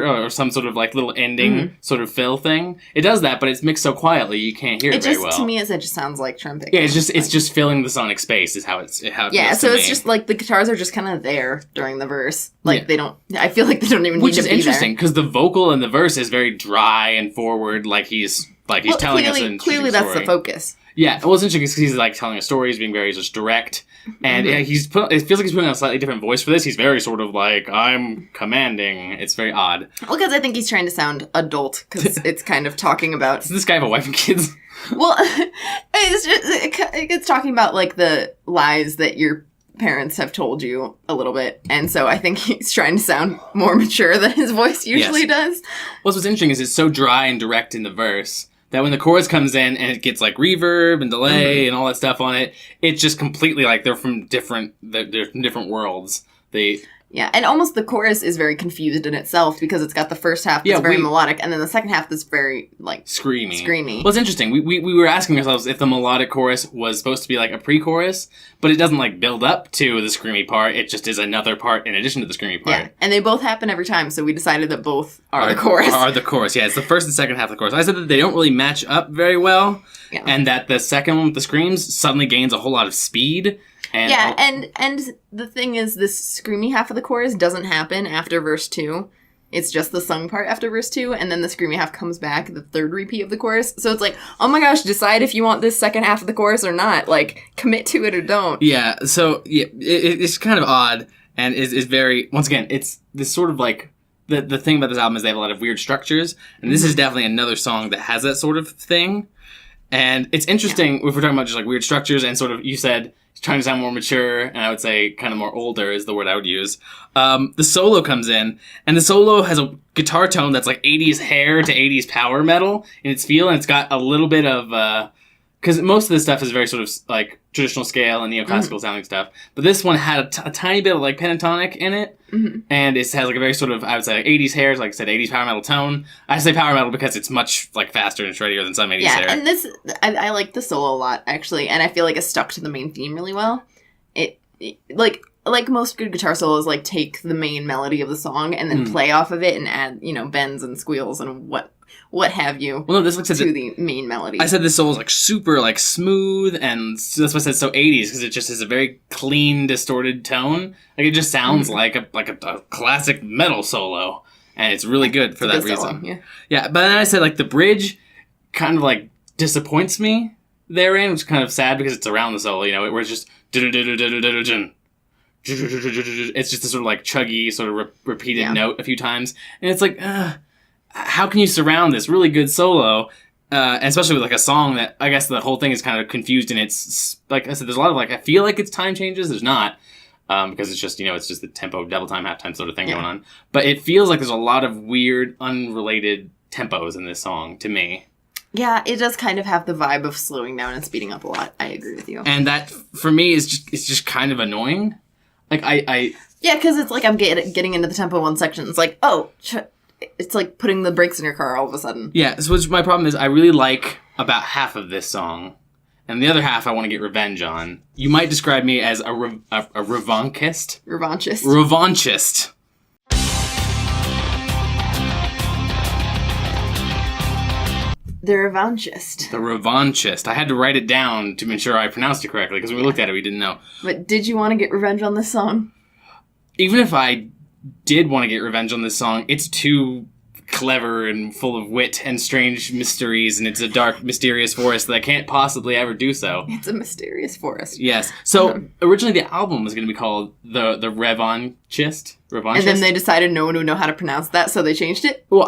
or some sort of little ending sort of fill thing. It does that, but it's mixed so quietly you can't hear it very well. To me, it just sounds like trem picking. Yeah, it's just filling the sonic space is how it feels so to it's me. just the guitars are just kind of there during the verse. They don't. I feel like they don't even Which need to be there. Which is interesting because the vocal in the verse is very dry and forward, he's telling us an clearly that's the focus. Yeah, well, it's interesting because he's telling a story, he's being very just direct, and it feels like he's putting on a slightly different voice for this. He's very sort of I'm commanding. It's very odd. Well, because I think he's trying to sound adult, because it's kind of talking about... Does this guy have a wife and kids? Well, it's talking about the lies that your parents have told you a little bit, and so I think he's trying to sound more mature than his voice usually does. Well, what's interesting is it's so dry and direct in the verse that when the chorus comes in and it gets reverb and delay and all that stuff on it, it's just completely they're from different worlds. Yeah, and almost the chorus is very confused in itself because it's got the first half that's very melodic, and then the second half that's very, screamy. Well, it's interesting. We were asking ourselves if the melodic chorus was supposed to be a pre-chorus, but it doesn't, build up to the screamy part. It just is another part in addition to the screamy part. Yeah, and they both happen every time, so we decided that both are the chorus. Are the chorus, yeah. It's the first and second half of the chorus. I said that they don't really match up very well, and that the second one with the screams suddenly gains a whole lot of speed. And the thing is, this screamy half of the chorus doesn't happen after verse 2. It's just the sung part after verse 2, and then the screamy half comes back, the third repeat of the chorus. So it's oh my gosh, decide if you want this second half of the chorus or not. Commit to it or don't. Yeah, so it's kind of odd, and is very, once again, it's this sort of the thing about this album is they have a lot of weird structures, and this is definitely another song that has that sort of thing. And it's interesting if we're talking about just like weird structures and sort of, you said, trying to sound more mature, and I would say kind of more older is the word I would use. The solo comes in, and the solo has a guitar tone that's like 80s hair to 80s power metal in its feel, and it's got a little bit of... because most of this stuff is very sort of like traditional scale and neoclassical sounding stuff. But this one had a tiny bit of like pentatonic in it. And it has like a very sort of, I would say, like 80s hair, like I said, 80s power metal tone. I say power metal because it's much like faster and shreddier than some 80s hair. Yeah, and this, I like the solo a lot, actually. And I feel like it stuck to the main theme really well. It like most good guitar solos, like take the main melody of the song and then play off of it and add, bends and squeals and what have you to the main melody. I said this solo is like super like smooth, and that's why I said so 80s, because it just has a very clean, distorted tone. Like it just sounds like a classic metal solo, and it's really good for that reason. Solo, yeah, but then I said like the bridge kind of like disappoints me therein, which is kind of sad because it's around the solo, where it's just it's just a sort of like chuggy sort of repeated note a few times, and it's like how can you surround this really good solo, and especially with like a song that I guess the whole thing is kind of confused, and it's like I said, there's a lot of like, I feel like it's time changes, there's not, because it's just it's just the tempo, double time, half time sort of thing going on, but it feels like there's a lot of weird unrelated tempos in this song to me. Yeah, it does kind of have the vibe of slowing down and speeding up a lot. I agree with you, and that for me is just kind of annoying. Like yeah, because it's like I'm getting into the tempo one section, it's like, oh, it's like putting the brakes in your car all of a sudden. Yeah, so my problem is I really like about half of this song, and the other half I want to get revenge on. You might describe me as a revanchist? Revanchist. Revanchist. The Revanchist. The Revanchist. I had to write it down to ensure I pronounced it correctly, because when we looked at it, we didn't know. But did you want to get revenge on this song? Even if I did want to get revenge on this song, it's too clever and full of wit and strange mysteries, and it's a dark, mysterious forest that I can't possibly ever do so. It's a mysterious forest. Yes. So, originally the album was going to be called the Revanchist. And then they decided no one would know how to pronounce that, so they changed it? Well,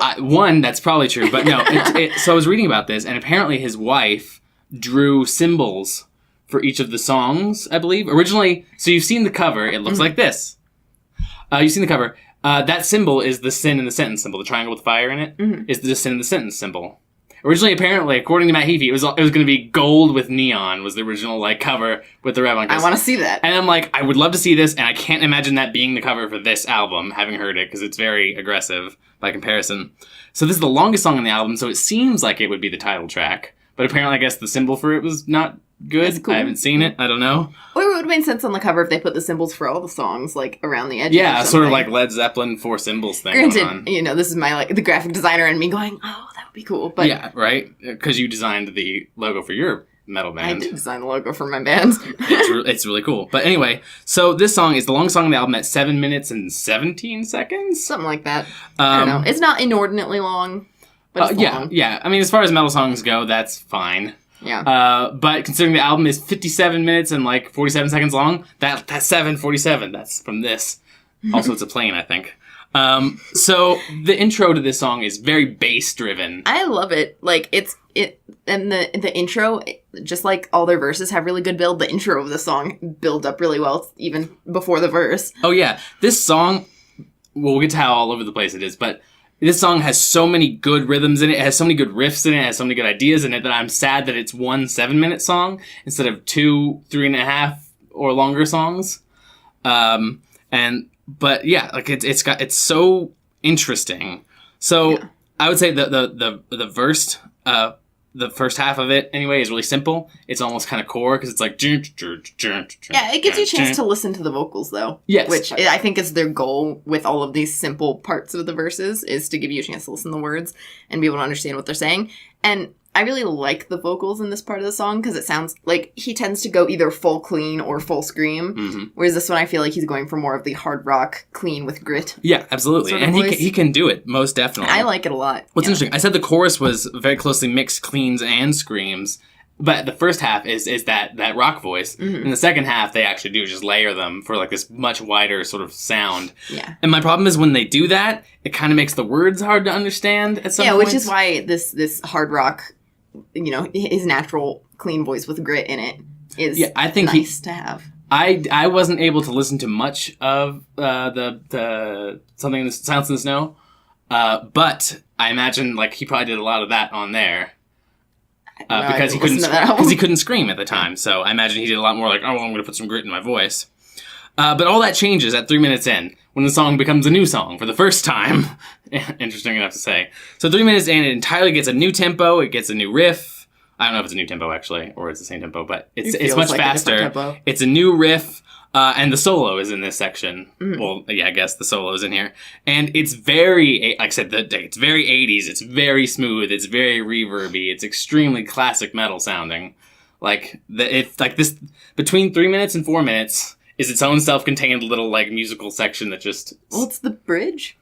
that's probably true, but no. So I was reading about this, and apparently his wife drew symbols for each of the songs, I believe. Originally, so you've seen the cover, it looks like this. You've seen the cover. That symbol is the sin in the sentence symbol. The triangle with fire in it is the sin in the sentence symbol. Originally, apparently, according to Matt Heafy, it was going to be gold with neon was the original like cover with the Revanchist. I want to see that. And I'm like, I would love to see this, and I can't imagine that being the cover for this album, having heard it, because it's very aggressive by comparison. So this is the longest song on the album, so it seems like it would be the title track. But apparently, I guess the symbol for it was not good. Cool. I haven't seen it. I don't know. Or it would have made sense on the cover if they put the symbols for all the songs, like, around the edges. Yeah, sort of like Led Zeppelin 4 symbols thing. Granted, this is my, like, the graphic designer and me going, oh, that would be cool. But yeah, right? Because you designed the logo for your metal band. I did design the logo for my band. It's really cool. But anyway, so this song is the longest song on the album at 7 minutes and 17 seconds? Something like that. I don't know. It's not inordinately long, but it's long. Yeah. I mean, as far as metal songs go, that's fine. Yeah. But considering the album is 57 minutes and like 47 seconds long, that's 7:47. That's from this. Also, it's a plane, I think. So the intro to this song is very bass driven. I love it. Like and the intro, just like all their verses have really good build. The intro of the song build up really well, even before the verse. Oh yeah, this song. Well, we'll get to how all over the place it is, but this song has so many good rhythms in it. It has so many good riffs in it. It has so many good ideas in it that I'm sad that it's one 7-minute song instead of 2, 3.5 or longer songs. But yeah, like it's so interesting. So I would say the verse, the first half of it anyway is really simple. It's almost kind of core because it's like yeah, it gives you a chance to listen to the vocals though. Yes, which I think is their goal with all of these simple parts of the verses is to give you a chance to listen to the words and be able to understand what they're saying. And I really like the vocals in this part of the song because it sounds like he tends to go either full clean or full scream, whereas this one I feel like he's going for more of the hard rock clean with grit. Yeah, absolutely, and he can do it most definitely. I like it a lot. What's interesting, I said the chorus was very closely mixed cleans and screams, But the first half is that rock voice. Mm-hmm. In the second half, they actually do just layer them for like this much wider sort of sound. Yeah. And my problem is when they do that, it kind of makes the words hard to understand at some point. Yeah, which is why this hard rock, his natural clean voice with grit in it is I think nice to have. I wasn't able to listen to much of the something in the Silence in the Snow, but I imagine like he probably did a lot of that on there. Because he couldn't scream at the time, so I imagine he did a lot more like, I'm going to put some grit in my voice. But all that changes at 3 minutes in, when the song becomes a new song for the first time. Interesting enough to say. So 3 minutes in, it entirely gets a new tempo, it gets a new riff. I don't know if it's a new tempo, actually, or it's the same tempo, but it's much faster. It's a new riff. And the solo is in this section. Mm-hmm. Well, yeah, I guess the solo is in here. And it's very, like I said, it's very 80s. It's very smooth. It's very reverby. It's extremely classic metal sounding. It's like this, between 3 minutes and 4 minutes is its own self-contained little, like, musical section that just... Well, it's the bridge.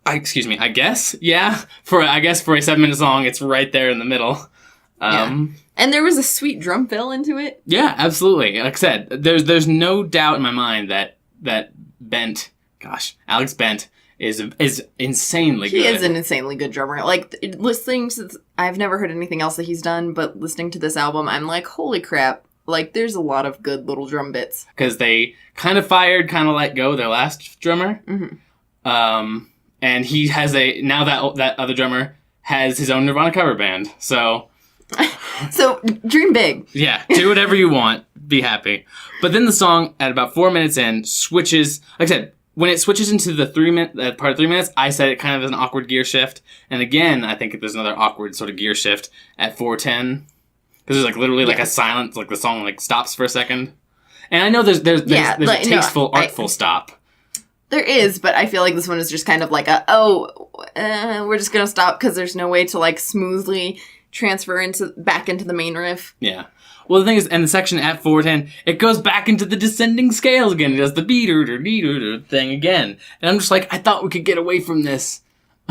Excuse me, I guess? Yeah. For a 7-minute song, it's right there in the middle. Yeah. And there was a sweet drum fill into it. Yeah, absolutely. Like I said, there's no doubt in my mind that Alex Bent is insanely good. He is an insanely good drummer. Like, listening to... I've never heard anything else that he's done, but listening to this album, I'm like, holy crap. Like, there's a lot of good little drum bits. Because they kind of let go their last drummer. Mm-hmm. And he has now that other drummer has his own Nirvana cover band, so... So, dream big. Yeah, do whatever you want. Be happy. But then the song, at about 4 minutes in, switches... Like I said, when it switches into the part of 3 minutes, I said it kind of is an awkward gear shift. And again, I think there's another awkward sort of gear shift at 4:10. Because there's like literally like a silence, like the song like stops for a second. And I know there's a tasteful, artful stop. There is, but I feel like this one is just kind of like we're just going to stop because there's no way to like smoothly... transfer back into the main riff. Yeah. Well, the thing is, and the section at 4:10, it goes back into the descending scales again. It does the beat-er-der thing again. And I'm just like, I thought we could get away from this.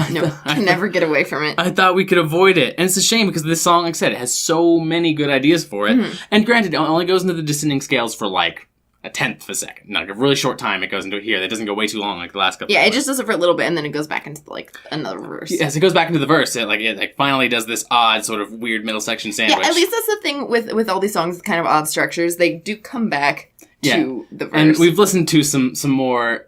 No, can never get away from it. I thought we could avoid it. And it's a shame because this song, like I said, it has so many good ideas for it. Mm-hmm. And granted, it only goes into the descending scales for like a tenth of a second. Like a really short time it goes into it here. That doesn't go way too long like the last couple. Yeah, it just does it for a little bit and then it goes back into like another verse. Yes, it goes back into the verse. It finally does this odd sort of weird middle section sandwich. Yeah, at least that's the thing with all these songs with kind of odd structures. They do come back to the verse. And we've listened to some more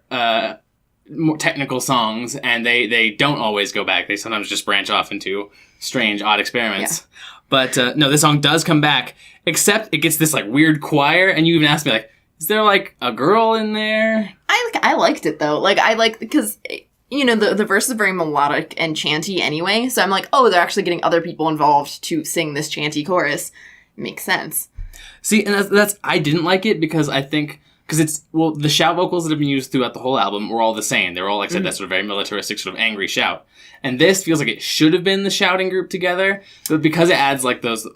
technical songs and they don't always go back. They sometimes just branch off into strange, odd experiments. Yeah. But no, this song does come back, except it gets this like weird choir and you even asked me like, is there, like, a girl in there? I liked it, though. Like, I liked... Because, the verse is very melodic and chanty anyway. So I'm like, oh, they're actually getting other people involved to sing this chanty chorus. Makes sense. See, and that's... I didn't like it because I think... Because it's... Well, the shout vocals that have been used throughout the whole album were all the same. They were all, like I said, that sort of very militaristic, sort of angry shout. And this feels like it should have been the shouting group together. But because it adds, like, those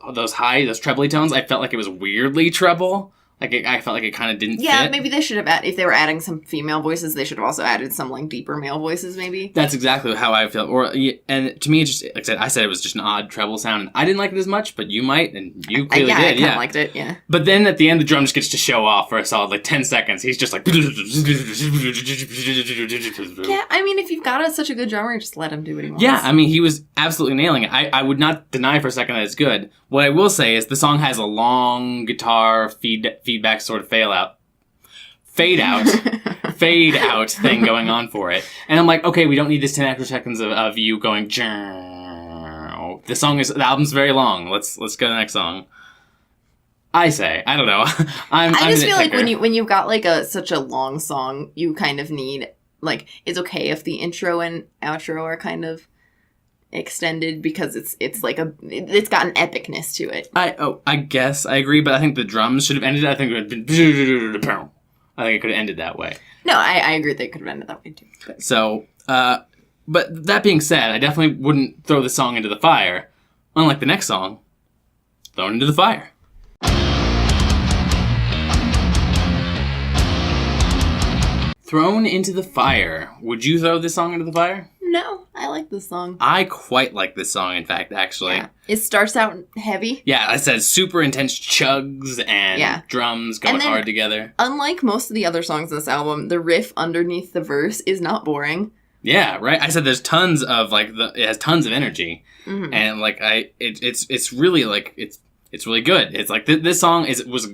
trebly tones, I felt like it was weirdly treble. Like, I felt like it kind of didn't fit. Yeah, maybe they should have if they were adding some female voices, they should have also added some, like, deeper male voices, maybe. That's exactly how I feel. And to me, it just, like I said, it was just an odd treble sound. And I didn't like it as much, but you might, and you clearly did. I kind of liked it, yeah. But then at the end, the drum just gets to show off for a solid, like, 10 seconds. He's just like... Yeah, I mean, if you've got such a good drummer, just let him do what he wants. Yeah, I mean, he was absolutely nailing it. I would not deny for a second that it's good. What I will say is the song has a long guitar feedback sort of fade out thing going on for it. And I'm like, okay, we don't need this 10 extra seconds of you going, the album's very long. Let's go to the next song. I don't know. I just feel like when you've got like such a long song, you kind of need, like, it's okay if the intro and outro are kind of extended because it's got an epicness to it. I guess I agree, but I think the drums should have ended. I think it would have been. I think it could have ended that way. No, I agree they could have ended that way too. But. So, but that being said, I definitely wouldn't throw the song into the fire. Unlike the next song, thrown into the fire. Thrown into the fire. Would you throw this song into the fire? No, I like this song. I quite like this song, in fact, actually. Yeah. It starts out heavy. Yeah, I said super intense chugs and drums going hard together. Unlike most of the other songs on this album, the riff underneath the verse is not boring. Yeah, right. I said there's tons of it has tons of energy, and it's really it's really good. It's like this song was,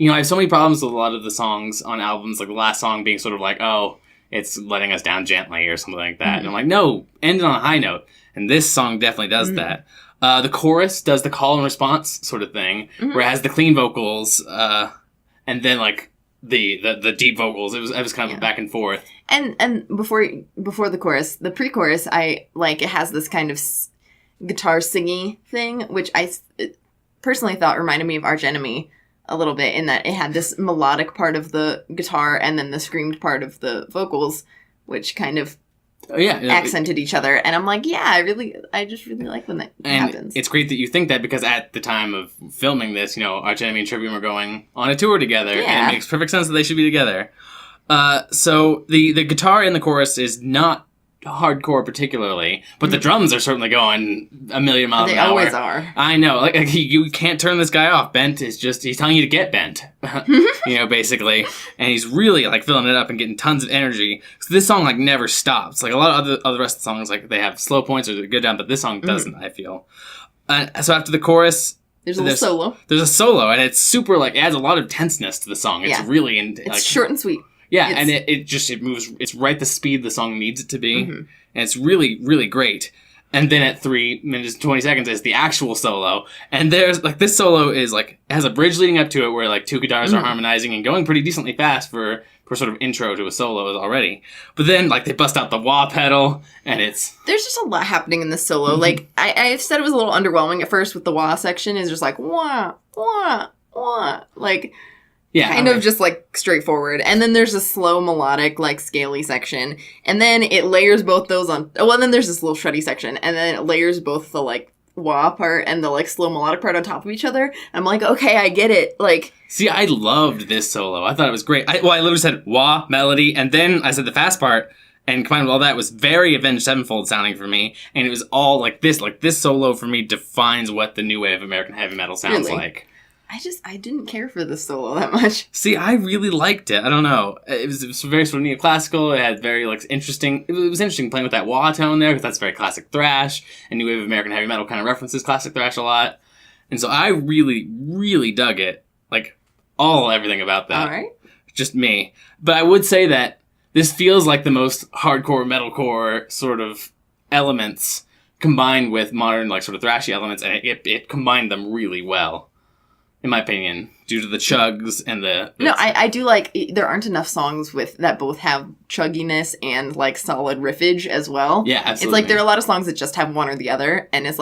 I have so many problems with a lot of the songs on albums, like the last song being sort of like, oh, it's letting us down gently or something like that, and I'm like, no, end it on a high note, and this song definitely does that. The chorus does the call and response sort of thing, where it has the clean vocals, and then like the deep vocals. It was kind of back and forth. And before the chorus, the pre-chorus, it has this kind of guitar singy thing, which I personally thought reminded me of Arch Enemy a little bit, in that it had this melodic part of the guitar and then the screamed part of the vocals, which kind of accented each other. And I'm like, I just really like when that happens. It's great that you think that, because at the time of filming this, Arch Enemy and Trivium are going on a tour together, and it makes perfect sense that they should be together. So the guitar in the chorus is not hardcore particularly, but the drums are certainly going a million miles an hour. They always are. I know. You can't turn this guy off. Bent is just, he's telling you to get bent, basically. And he's really filling it up and getting tons of energy. So this song never stops. A lot of the rest of the songs, they have slow points or they go down, but this song doesn't, I feel. So after the chorus, there's a little solo. There's a solo, and it's super, it adds a lot of tenseness to the song. It's really... It's short and sweet. Yeah, and it moves, it's right the speed the song needs it to be, and it's really, really great. And then at 3 minutes and 20 seconds is the actual solo, and there's, this solo is, it has a bridge leading up to it where, 2 guitars are harmonizing and going pretty decently fast for sort of intro to a solo already. But then, they bust out the wah pedal, and it's... There's just a lot happening in this solo. I said it was a little underwhelming at first with the wah section, is just wah, wah, wah, kind of just straightforward. And then there's a slow melodic, scaly section. And then it layers both those on... Well, then there's this little shreddy section. And then it layers both the wah part and the slow melodic part on top of each other. I'm like, okay, I get it. See, I loved this solo. I thought it was great. I literally said wah, melody, and then I said the fast part. And combined with all that was very Avenged Sevenfold sounding for me. And it was all this. This solo for me defines what the new wave of American heavy metal sounds like. I didn't care for this solo that much. See, I really liked it. I don't know. It was very sort of neoclassical. It had very, interesting... It was interesting playing with that wah tone there, because that's very classic thrash, and new wave of American heavy metal kind of references classic thrash a lot. And so I really, really dug it. Everything about that. All right. Just me. But I would say that this feels like the most hardcore, metalcore sort of elements combined with modern, sort of thrashy elements, and it combined them really well. In my opinion, due to the chugs and the... No, I do there aren't enough songs that both have chugginess and, solid riffage as well. Yeah, absolutely. It's there are a lot of songs that just have one or the other, and it's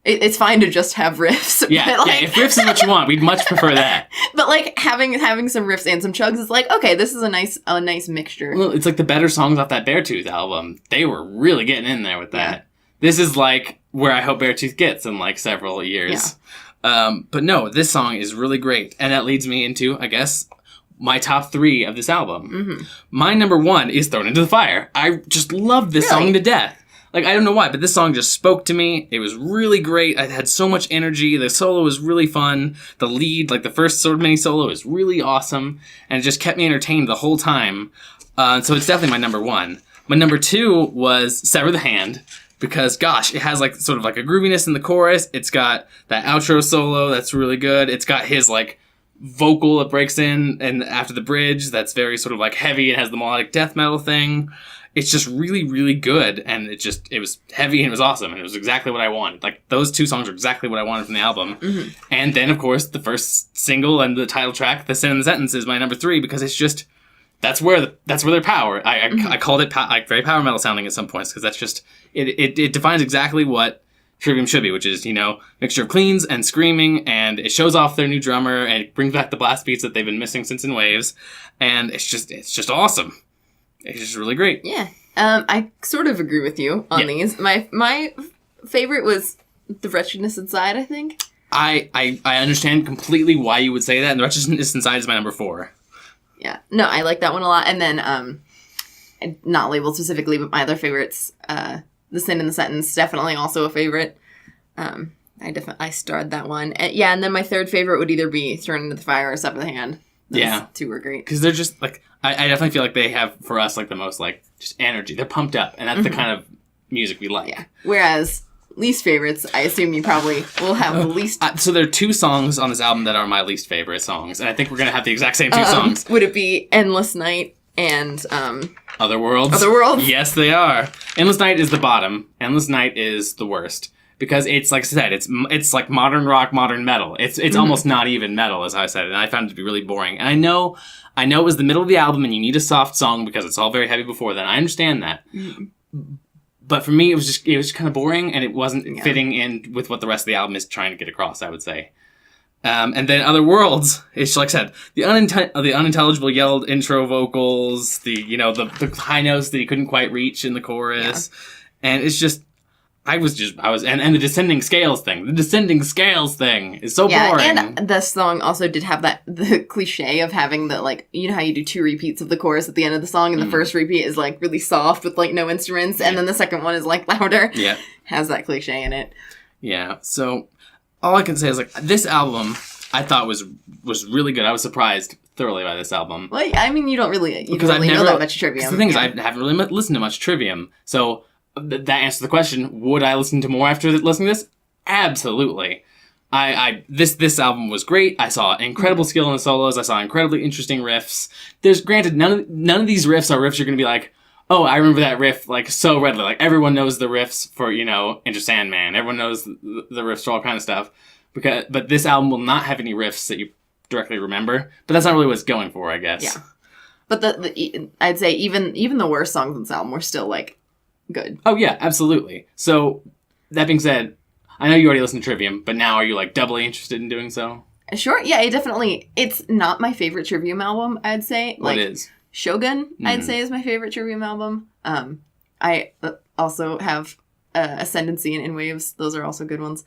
it's fine to just have riffs. Yeah, but, if riffs is what you want, we'd much prefer that. But, having some riffs and some chugs is okay, this is a nice mixture. Well, it's the better songs off that Beartooth album. They were really getting in there with that. Yeah. This is, where I hope Beartooth gets in, several years. Yeah. But no, this song is really great. And that leads me into, I guess, my top 3 of this album. My number 1 is Thrown Into the Fire. I just love this song to death. I don't know why, but this song just spoke to me. It was really great. I had so much energy. The solo was really fun. The lead, the first sort of mini solo is really awesome. And it just kept me entertained the whole time. So it's definitely my number 1. My number 2 was Sever the Hand. Because, gosh, it has, sort of a grooviness in the chorus. It's got that outro solo that's really good. It's got his, vocal that breaks in and after the bridge that's very sort of, heavy and has the melodic death metal thing. It's just really, really good. And it was heavy and it was awesome. And it was exactly what I wanted. Those 2 songs are exactly what I wanted from the album. And then, of course, the first single and the title track, The Sin in the Sentence, is my number 3 because it's just... That's where their power. I called it very power metal sounding at some points because that's just it defines exactly what Trivium should be, which is mixture of cleans and screaming, and it shows off their new drummer and it brings back the blast beats that they've been missing since In Waves, and it's just awesome. It's just really great. Yeah, I sort of agree with you on these. My favorite was The Wretchedness Inside. I think I understand completely why you would say that, and The Wretchedness Inside is my number 4. Yeah. No, I like that one a lot. And then not labeled specifically, but my other favorites, The Sin in the Sentence, definitely also a favorite. I starred that one. And then my third favorite would either be Thrown into the Fire or Sever the Hand. Those two were great. Because they're just, like, I definitely feel like they have, for us, like, the most, like, just energy. They're pumped up, and that's the kind of music we like. Yeah. Whereas least favorites, I assume you probably will have the least... So there are 2 songs on this album that are my least favorite songs, and I think we're going to have the exact same 2 songs. Would it be Endless Night and... Other Worlds? Other Worlds? Yes, they are. Endless Night is the bottom. Endless Night is the worst. Because it's, like I said, it's like modern rock, modern metal. It's almost not even metal, as I said, and I found it to be really boring. And I know it was the middle of the album and you need a soft song because it's all very heavy before then. I understand that. But for me, it was just kind of boring, and it wasn't fitting in with what the rest of the album is trying to get across, I would say. And then Other Worlds, it's like I said, the unintelligible yelled intro vocals, the high notes that he couldn't quite reach in the chorus, and it's just. And the descending scales thing. The descending scales thing is so boring. And the song also did have the cliche of having the, like, you know how you do 2 repeats of the chorus at the end of the song, and the first repeat is, like, really soft with, like, no instruments, and then the second one is, like, louder. Yeah. Has that cliche in it. Yeah. So, all I can say is, like, this album, I thought was really good. I was surprised thoroughly by this album. Well, I mean, you don't really know that much Trivium. The thing is, I haven't really listened to much Trivium, so... that answers the question, would I listen to more after listening to this? Absolutely. This album was great. I saw incredible skill in the solos. I saw incredibly interesting riffs. Granted, none of these riffs are riffs you're going to be like, oh, I remember that riff, like, so readily. Like, everyone knows the riffs for, Enter Sandman. Everyone knows the riffs for all kind of stuff. But this album will not have any riffs that you directly remember. But that's not really what it's going for, I guess. Yeah. But I'd say even the worst songs on this album were still, like, good. Oh, yeah, absolutely. So, that being said, I know you already listened to Trivium, but now are you, like, doubly interested in doing so? Sure, yeah, it's not my favorite Trivium album, I'd say. What is? Shogun, I'd say, is my favorite Trivium album. I also have Ascendancy and In Waves. Those are also good ones.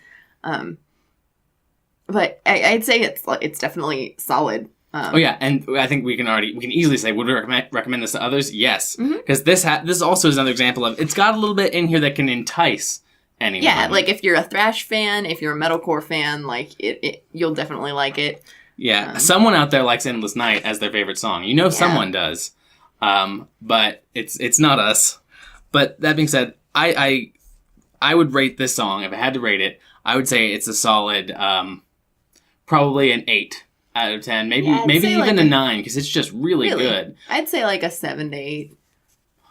But I'd say it's definitely solid. And I think we can easily say, would we recommend this to others? Yes. Because this also is another example of, it's got a little bit in here that can entice anyone. Yeah, like if you're a thrash fan, if you're a metalcore fan, like you'll definitely like it. Yeah, someone out there likes Endless Night as their favorite song. Someone does. But it's not us. But that being said, I would rate this song, if I had to rate it, I would say it's a solid, probably an 8. Out of 10, maybe even a 9, because it's just really good. I'd say like a 7 to 8.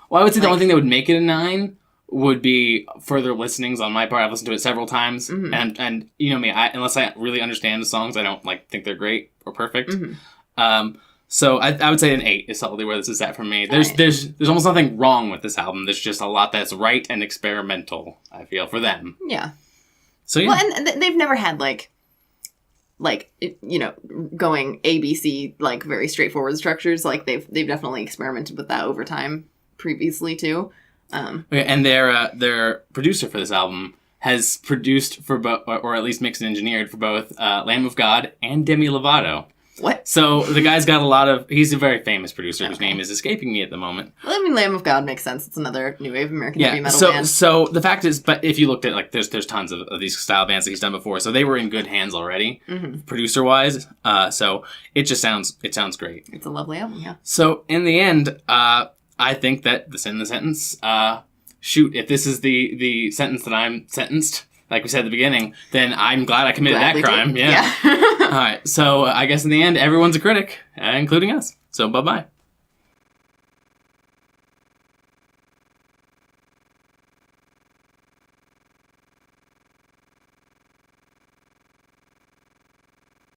Well, I would say the only thing that would make it a 9 would be further listenings on my part. I've listened to it several times, and you know me, unless I really understand the songs, I don't think they're great or perfect. So I would say an 8 is solidly where this is at for me. There's almost nothing wrong with this album. There's just a lot that's right and experimental, I feel, for them. Yeah. So yeah. Well, and they've never had going ABC, like, very straightforward structures. Like, they've definitely experimented with that over time previously, too. And their producer for this album has produced for both, or at least mixed and engineered for both Lamb of God and Demi Lovato. What? So the guy's got he's a very famous producer whose name is escaping me at the moment. Well, I mean, Lamb of God makes sense. It's another new wave American heavy metal band. So the fact is, but if you looked at, like, there's tons of these style bands that he's done before, so they were in good hands already, producer-wise. So it sounds great. It's a lovely album, yeah. So in the end, I think that The Sin in the Sentence, if this is the sentence that I'm sentenced, like we said at the beginning, then I'm glad I committed that crime. Yeah. All right. So I guess in the end, everyone's a critic, including us. So bye-bye.